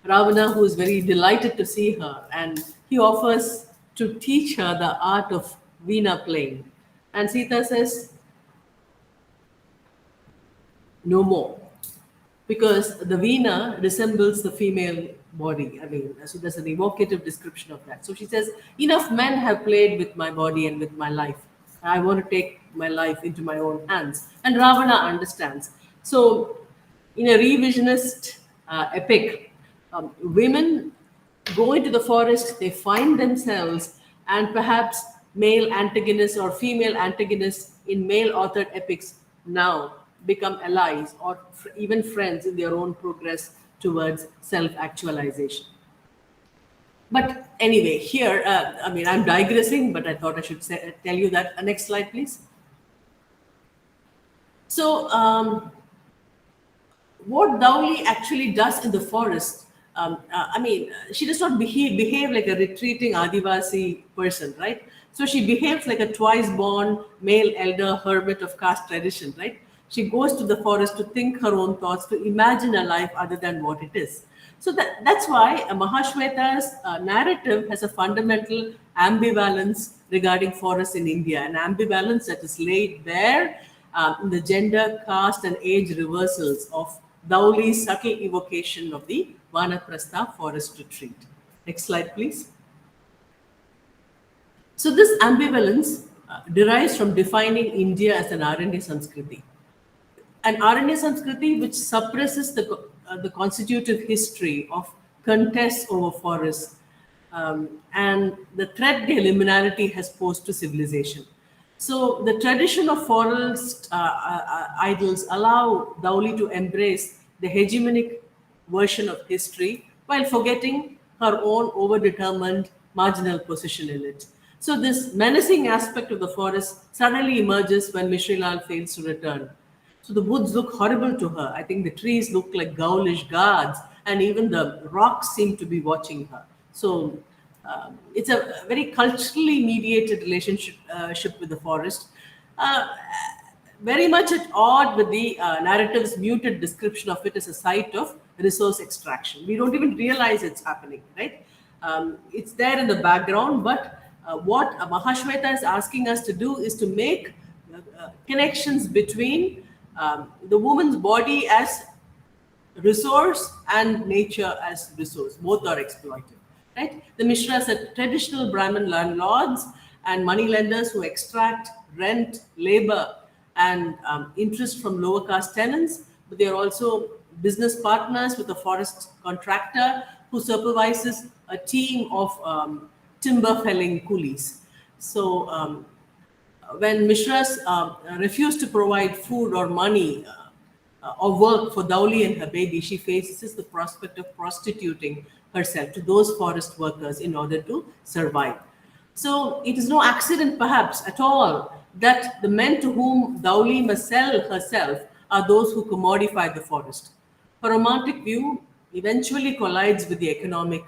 Ravana, who is very delighted to see her, and he offers to teach her the art of veena playing. And Sita says, no more, because the veena resembles the female body. I mean, so there's an evocative description of that. So she says, enough men have played with my body and with my life. I want to take my life into my own hands. And Ravana understands. So, in a revisionist epic, women go into the forest, they find themselves, and perhaps male antagonists or female antagonists in male authored epics now become allies or even friends in their own progress towards self-actualization. But anyway, here, I'm digressing, but I thought I should tell you that. Next slide, please. So, what Dowley actually does in the forest, she does not behave like a retreating Adivasi person, right? So she behaves like a twice-born male elder hermit of caste tradition, right? She goes to the forest to think her own thoughts, to imagine a life other than what it is. So that's why Mahashweta's narrative has a fundamental ambivalence regarding forests in India, an ambivalence that is laid bare in the gender, caste, and age reversals of Dowley's subtle evocation of the Vanaprastha forest retreat. Next slide, please. So this ambivalence derives from defining India as an Aranya Sanskriti. An Aranya Sanskriti which suppresses the constitutive history of contests over forests and the threat the liminality has posed to civilization. So the tradition of forest idols allow Dowley to embrace the hegemonic version of history while forgetting her own overdetermined marginal position in it. So this menacing aspect of the forest suddenly emerges when Mishrilal fails to return. So the woods look horrible to her. I think the trees look like ghoulish guards, and even the rocks seem to be watching her. So it's a very culturally mediated relationship ship with the forest. Uh, Very much at odd with the narrative's muted description of it as a site of resource extraction. We don't even realize it's happening, right? It's there in the background, but what Mahashweta is asking us to do is to make connections between the woman's body as resource and nature as resource. Both are exploited, right? The Mishras are traditional Brahmin landlords and moneylenders who extract rent, labor, and interest from lower caste tenants, but they are also business partners with a forest contractor who supervises a team of timber felling coolies. So when Mishras refuse to provide food or money or work for Dauli and her baby, she faces the prospect of prostituting herself to those forest workers in order to survive. So it is no accident, perhaps, at all that the men to whom Dauli must sell herself are those who commodify the forest. Her romantic view eventually collides with the economic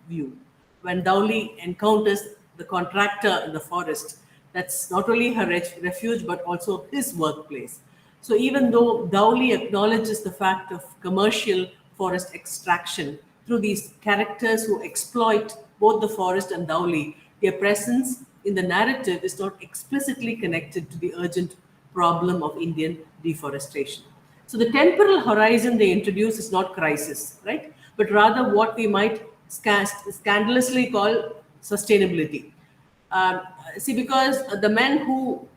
view. When Dauli encounters the contractor in the forest, that's not only her refuge but also his workplace. So even though Dauli acknowledges the fact of commercial forest extraction through these characters who exploit both the forest and Dauli, their presence in the narrative is not explicitly connected to the urgent problem of Indian deforestation. So the temporal horizon they introduce is not crisis, right? But rather what we might scandalously call sustainability. See, because the men who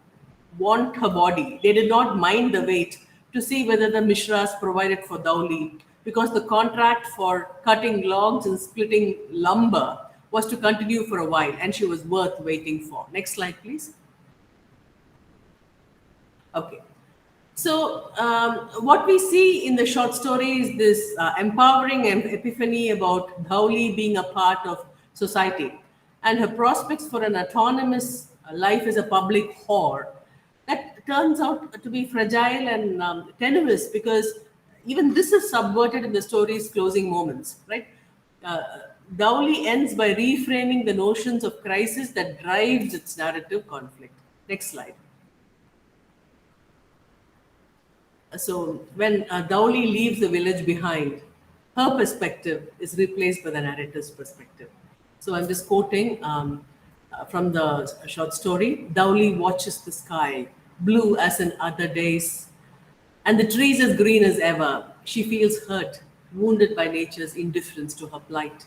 want her body, they did not mind the wait to see whether the Mishras provided for Dauli, because the contract for cutting logs and splitting lumber was to continue for a while, and she was worth waiting for. Next slide, please. Okay. So what we see in the short story is this empowering epiphany about Dhauli being a part of society and her prospects for an autonomous life as a public whore. That turns out to be fragile and tenuous, because even this is subverted in the story's closing moments, right? Dhauli ends by reframing the notions of crisis that drives its narrative conflict. Next slide. So when Dauli leaves the village behind, her perspective is replaced by the narrator's perspective. So I'm just quoting from the short story. Dauli watches the sky, blue as in other days, and the trees as green as ever. She feels hurt, wounded by nature's indifference to her plight.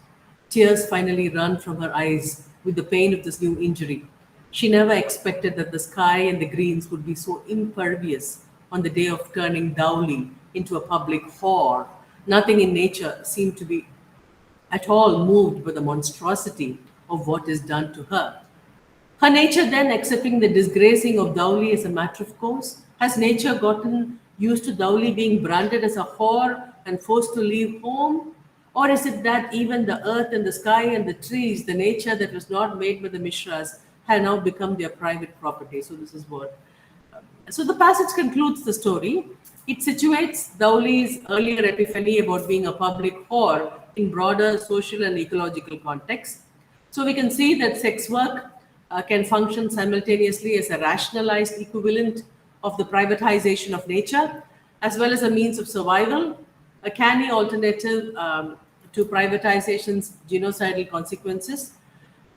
Tears finally run from her eyes with the pain of this new injury. She never expected that the sky and the greens would be so impervious on the day of turning Dauli into a public whore. Nothing in nature seemed to be at all moved by the monstrosity of what is done to her. Her nature then accepting the disgracing of Dauli as a matter of course? Has nature gotten used to Dauli being branded as a whore and forced to leave home? Or is it that even the earth and the sky and the trees, the nature that was not made by the Mishras, have now become their private property? So this is what. So the passage concludes the story. It situates Dauli's earlier epiphany about being a public whore in broader social and ecological context. So we can see that sex work can function simultaneously as a rationalized equivalent of the privatization of nature, as well as a means of survival, a canny alternative to privatization's genocidal consequences.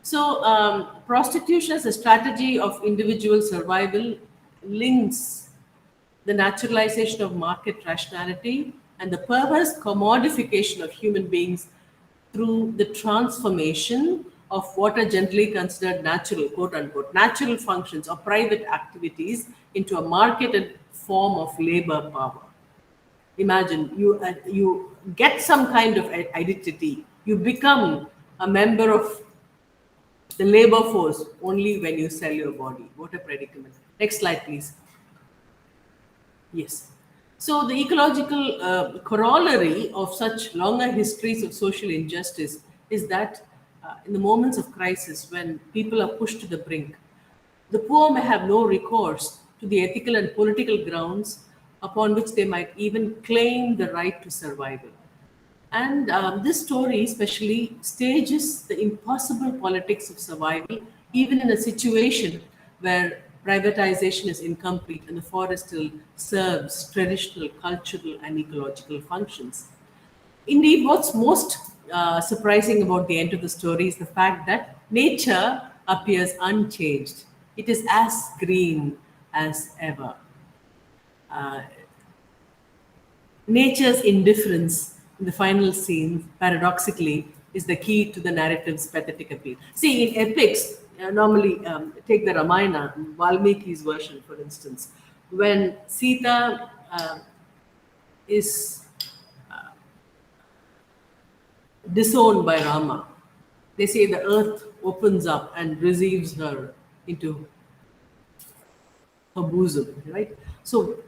So prostitution as a strategy of individual survival links the naturalization of market rationality and the perverse commodification of human beings through the transformation of what are generally considered natural, quote unquote, natural functions or private activities into a marketed form of labor power. Imagine you get some kind of identity, you become a member of the labor force only when you sell your body. What a predicament. Next slide, please. Yes. So the ecological corollary of such longer histories of social injustice is that in the moments of crisis, when people are pushed to the brink, the poor may have no recourse to the ethical and political grounds upon which they might even claim the right to survival. And this story especially stages the impossible politics of survival, even in a situation where privatization is incomplete and the forest still serves traditional, cultural, and ecological functions. Indeed, what's most surprising about the end of the story is the fact that nature appears unchanged. It is as green as ever. Nature's indifference in the final scene, paradoxically, is the key to the narrative's pathetic appeal. See, in epics, normally take the Ramayana, Valmiki's version, for instance, when Sita is disowned by Rama, they say the earth opens up and receives her into her bosom, right? So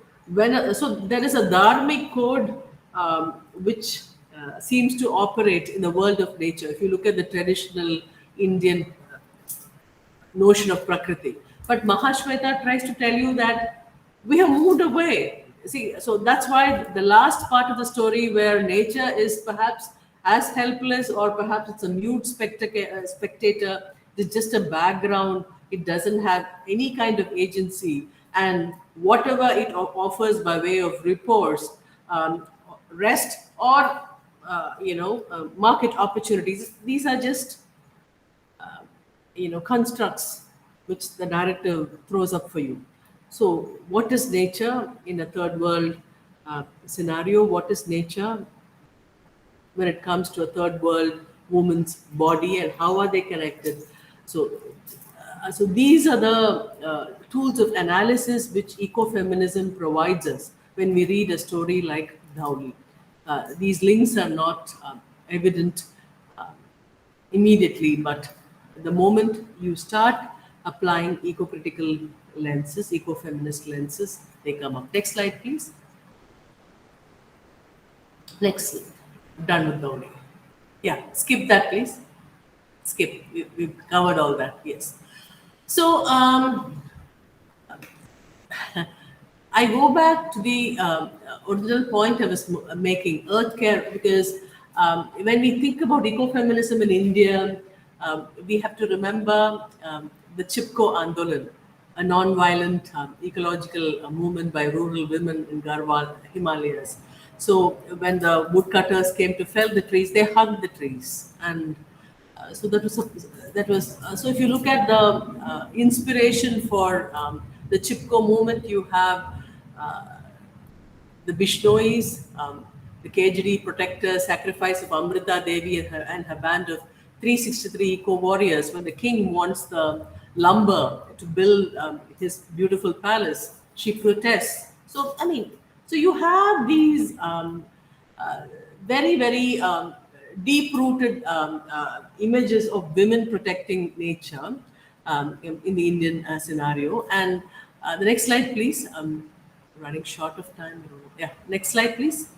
so there is a dharmic code which seems to operate in the world of nature. If you look at the traditional Indian notion of Prakriti, but Mahashweta tries to tell you that we have moved away. See, so that's why the last part of the story, where nature is perhaps as helpless, or perhaps it's a mute spectator, it's just a background, it doesn't have any kind of agency, and whatever it offers by way of reports, rest, or market opportunities, these are just constructs which the narrative throws up for you. So what is nature in a third world scenario? What is nature when it comes to a third world woman's body, and how are they connected? So these are the tools of analysis which ecofeminism provides us when we read a story like Dhauli. These links are not evident immediately, but the moment you start applying eco-critical lenses, eco-feminist lenses, they come up. Next slide, please. Next, done with Dhauli. Yeah, skip that, please. Skip. We've covered all that. Yes. So I go back to the original point I was making, earth care, because when we think about ecofeminism in India, we have to remember the Chipko Andolan, a non-violent ecological movement by rural women in Garhwal, Himalayas. So when the woodcutters came to fell the trees, they hugged the trees, and so so if you look at the inspiration for the Chipko movement, you have the Bishnois, the KGD protector, sacrifice of Amrita Devi and her band of 363 eco-warriors. When the king wants the lumber to build his beautiful palace, she protests. So, so you have these very, very deep-rooted images of women protecting nature in the Indian scenario. And the next slide, please. Running short of time. Yeah, next slide, please.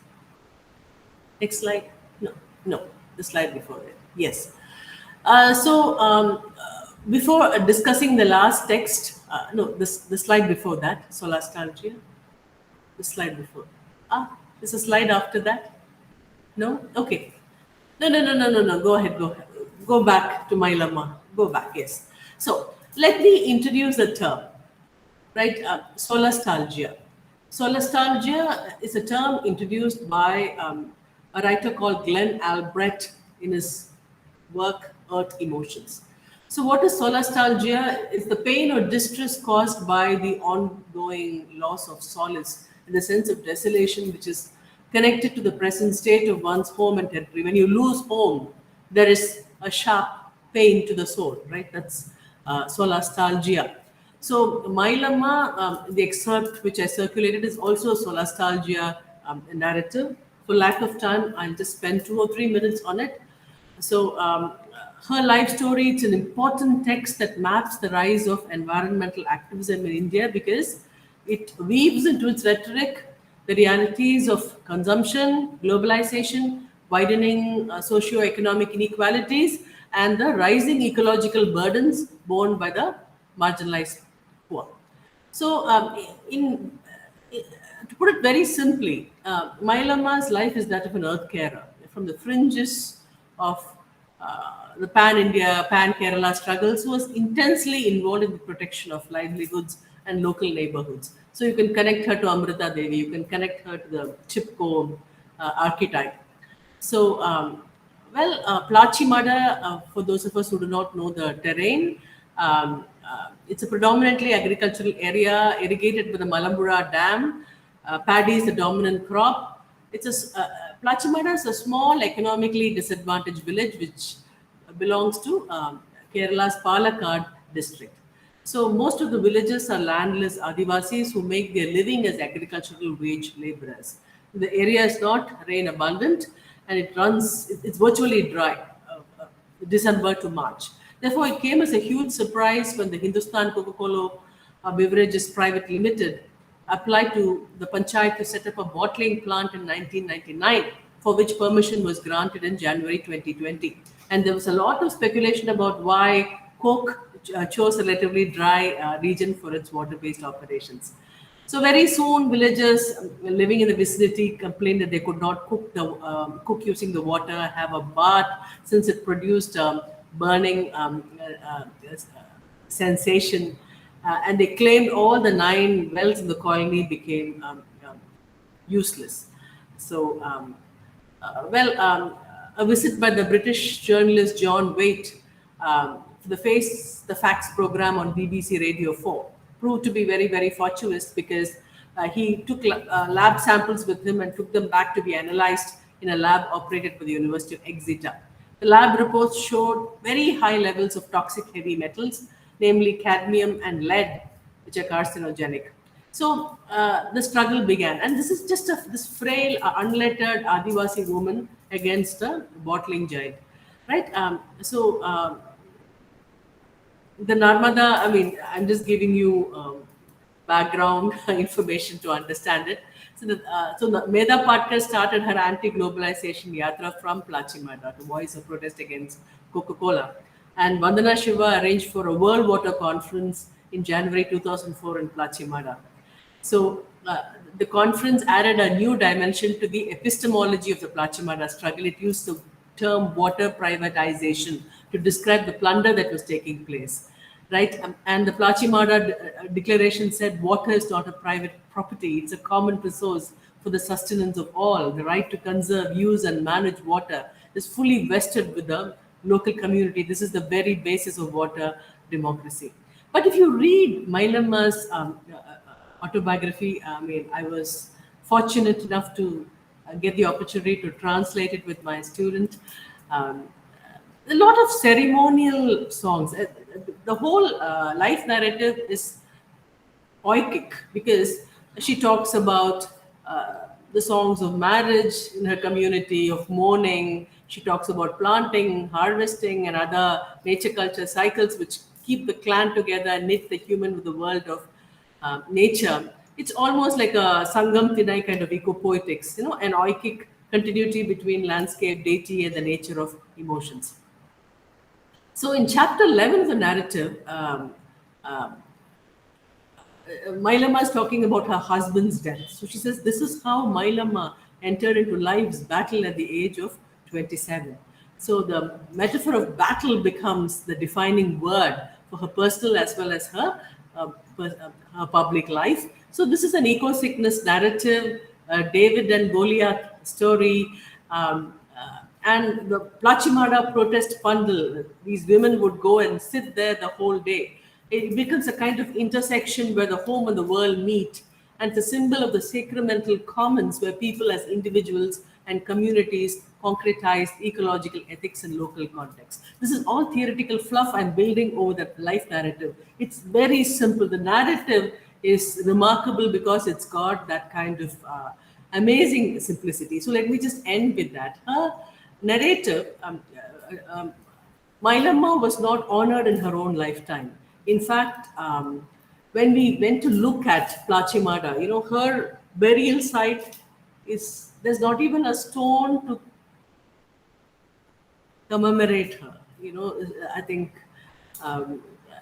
Next slide. No, the slide before it. Yes. Before discussing the last text, the slide before that, solastalgia. The slide before. There's a slide after that. No? Okay. No. Go ahead. Go back to my lemma. Go back. Yes. So let me introduce a term. Right? Solastalgia. Solastalgia is a term introduced by a writer called Glenn Albrecht in his work Earth Emotions. So what is solastalgia? It's the pain or distress caused by the ongoing loss of solace, in the sense of desolation, which is connected to the present state of one's home and territory. When you lose home, there is a sharp pain to the soul, right? That's solastalgia. So my lemma, the excerpt which I circulated, is also solastalgia narrative. For lack of time, I'll just spend 2 or 3 minutes on it. So her life story, it's an important text that maps the rise of environmental activism in India, because it weaves into its rhetoric the realities of consumption, globalization, widening socio-economic inequalities, and the rising ecological burdens borne by the marginalized poor. So To put it very simply, Mailamma's life is that of an earth carer. From the fringes of the pan-India, pan-Kerala struggles, who was intensely involved in the protection of livelihoods and local neighborhoods. So you can connect her to Amrita Devi, you can connect her to the chipko archetype. So, Plachimada, for those of us who do not know the terrain, it's a predominantly agricultural area irrigated with the Malambura Dam. Paddy is the dominant crop. Plachimada is a small, economically disadvantaged village which belongs to Kerala's Palakkad district. So most of the villagers are landless Adivasis who make their living as agricultural wage laborers. The area is not rain abundant and it's virtually dry, December to March. Therefore, it came as a huge surprise when the Hindustan Coca-Cola Beverages Private Limited applied to the Panchayat to set up a bottling plant in 1999, for which permission was granted in January 2020. And there was a lot of speculation about why Coke chose a relatively dry region for its water-based operations. So very soon, villagers living in the vicinity complained that they could not cook using the water, have a bath, since it produced burning sensation. And they claimed all the 9 wells in the colony became useless. So, a visit by the British journalist John Waite for the Face the Facts program on BBC Radio 4 proved to be very, very fortuitous, because he took lab samples with him and took them back to be analyzed in a lab operated by the University of Exeter. The lab reports showed very high levels of toxic heavy metals, namely cadmium and lead, which are carcinogenic. So the struggle began, and this is just this frail, unlettered Adivasi woman against a bottling giant, right? The Narmada, I mean, I'm just giving you background information to understand it. So Medha Patkar started her anti-globalization yatra from Plachimada to voice a protest against Coca-Cola. And Vandana Shiva arranged for a World Water Conference in January 2004 in Plachimada. So the conference added a new dimension to the epistemology of the Plachimada struggle. It used the term water privatization to describe the plunder that was taking place, right? And the Plachimada declaration said water is not a private property, it's a common resource for the sustenance of all. The right to conserve, use and manage water is fully vested with the local community. This is the very basis of water democracy. But if you read Mailamma's autobiography, I mean, I was fortunate enough to get the opportunity to translate it with my student. A lot of ceremonial songs. The whole life narrative is oikic, because she talks about the songs of marriage in her community, of mourning. She talks about planting, harvesting, and other nature culture cycles which keep the clan together and knit the human with the world of nature. It's almost like a Sangam Tinai kind of eco-poetics, an oikic continuity between landscape, deity, and the nature of emotions. So in chapter 11 of the narrative, Mailamma is talking about her husband's death. So she says, this is how Mailamma entered into life's battle at the age of 27. So the metaphor of battle becomes the defining word for her personal as well as her public life. So this is an eco-sickness narrative, David and Goliath story, and the Plachimada protest bundle. These women would go and sit there the whole day. It becomes a kind of intersection where the home and the world meet, and it's a symbol of the sacramental commons where people as individuals and communities concretize ecological ethics in local context. This is all theoretical fluff I'm building over the life narrative. It's very simple. The narrative is remarkable because it's got that kind of amazing simplicity. So let me just end with that. Her narrative, Mailamma was not honored in her own lifetime. In fact, when we went to look at Plachimada, her burial site there's not even a stone to commemorate her. I think,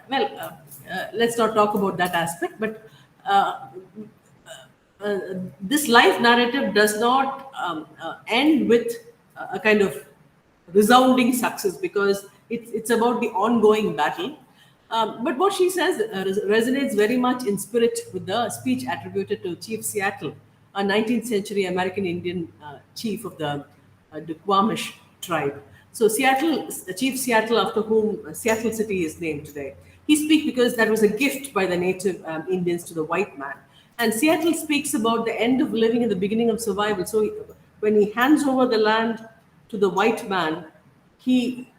let's not talk about that aspect, but this life narrative does not end with a kind of resounding success, because it's about the ongoing battle. But what she says resonates very much in spirit with the speech attributed to Chief Seattle, a 19th century American Indian chief of the Quamish tribe. So Seattle, Chief Seattle, after whom Seattle City is named today. He speaks because that was a gift by the native Indians to the white man. And Seattle speaks about the end of living and the beginning of survival. So when he hands over the land to the white man, he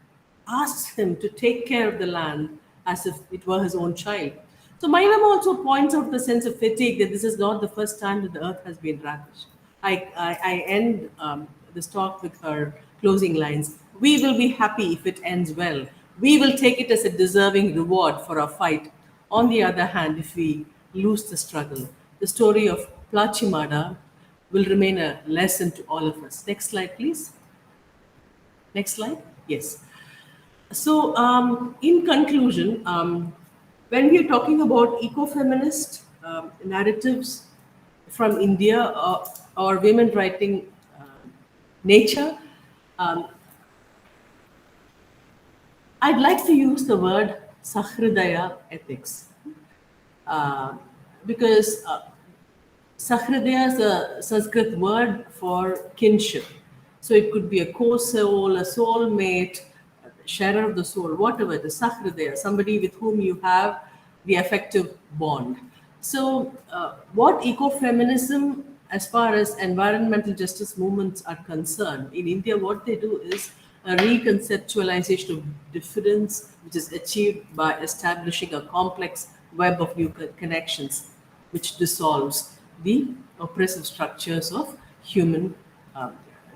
asks him to take care of the land as if it were his own child. So Mailam also points out the sense of fatigue, that this is not the first time that the earth has been ravished. I end this talk with her closing lines. We will be happy if it ends well. We will take it as a deserving reward for our fight. On the other hand, if we lose the struggle, the story of Plachimada will remain a lesson to all of us. Next slide, please. Next slide. Yes. So, in conclusion, when we are talking about ecofeminist narratives from India, or women writing nature, um, I'd like to use the word Sahridaya ethics, because Sahridaya is a Sanskrit word for kinship. So it could be a co-soul, a soulmate, sharer of the soul, whatever it is, Sahridaya, somebody with whom you have the affective bond. So what ecofeminism, as far as environmental justice movements are concerned, in India, what they do is a reconceptualization of difference, which is achieved by establishing a complex web of new connections, which dissolves the oppressive structures of human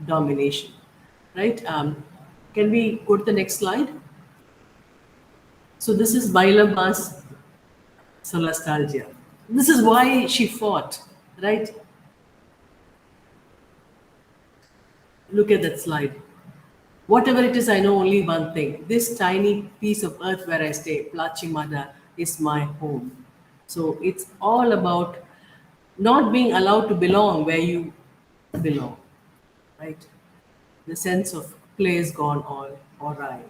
domination. Right? Can we go to the next slide? So this is Bailama's solastalgia. This is why she fought, right? Look at that slide. Whatever it is, I know only one thing. This tiny piece of earth where I stay, Plachimada, is my home. So it's all about not being allowed to belong where you belong, right? The sense of place gone all awry.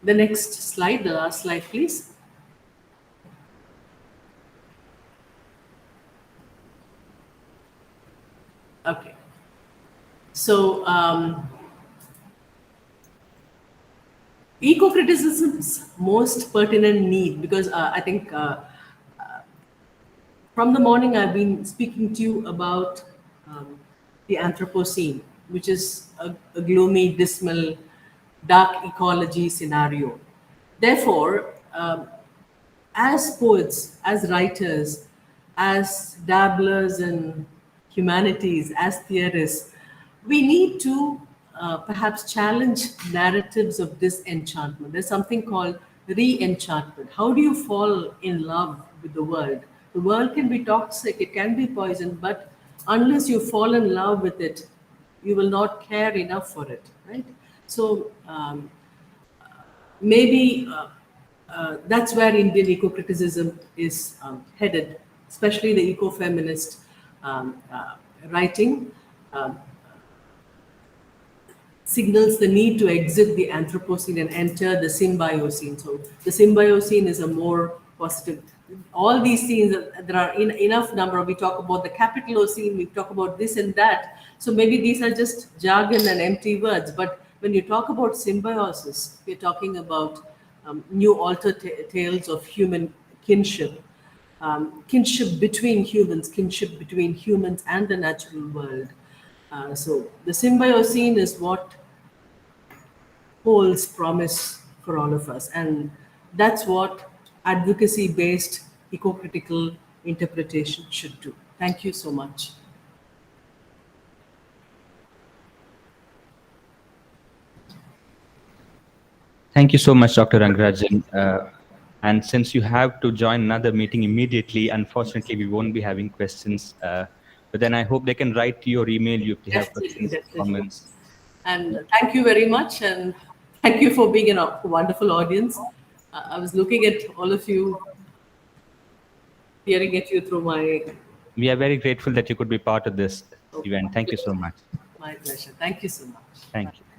The next slide, the last slide, please. Okay. So, eco-criticism's most pertinent need, because I think from the morning I've been speaking to you about the Anthropocene, which is a gloomy, dismal, dark ecology scenario. Therefore, as poets, as writers, as dabblers in humanities, as theorists, we need to perhaps challenge narratives of disenchantment. There's something called re-enchantment. How do you fall in love with the world? The world can be toxic, it can be poison, but unless you fall in love with it, you will not care enough for it, right? So maybe that's where Indian eco-criticism is headed, especially the eco-feminist writing. Signals the need to exit the Anthropocene and enter the Symbioscene. So the Symbioscene is a more positive. All these scenes, there are enough number. We talk about the Capitalocene, we talk about this and that. So maybe these are just jargon and empty words. But when you talk about symbiosis, we're talking about new alter tales of human kinship, kinship between humans, kinship between humans and the natural world. So the Symbioscene is what holds promise for all of us. And that's what advocacy-based eco-critical interpretation should do. Thank you so much. Thank you so much, Dr. Rangarajan. And since you have to join another meeting immediately, unfortunately, we won't be having questions. But then I hope they can write to your email if they have questions, comments. And thank you very much. And thank you for being a wonderful audience. I was looking at all of you, peering at you through my We are very grateful that you could be part of this event. Thank you so much. My pleasure. Thank you so much. Thank you.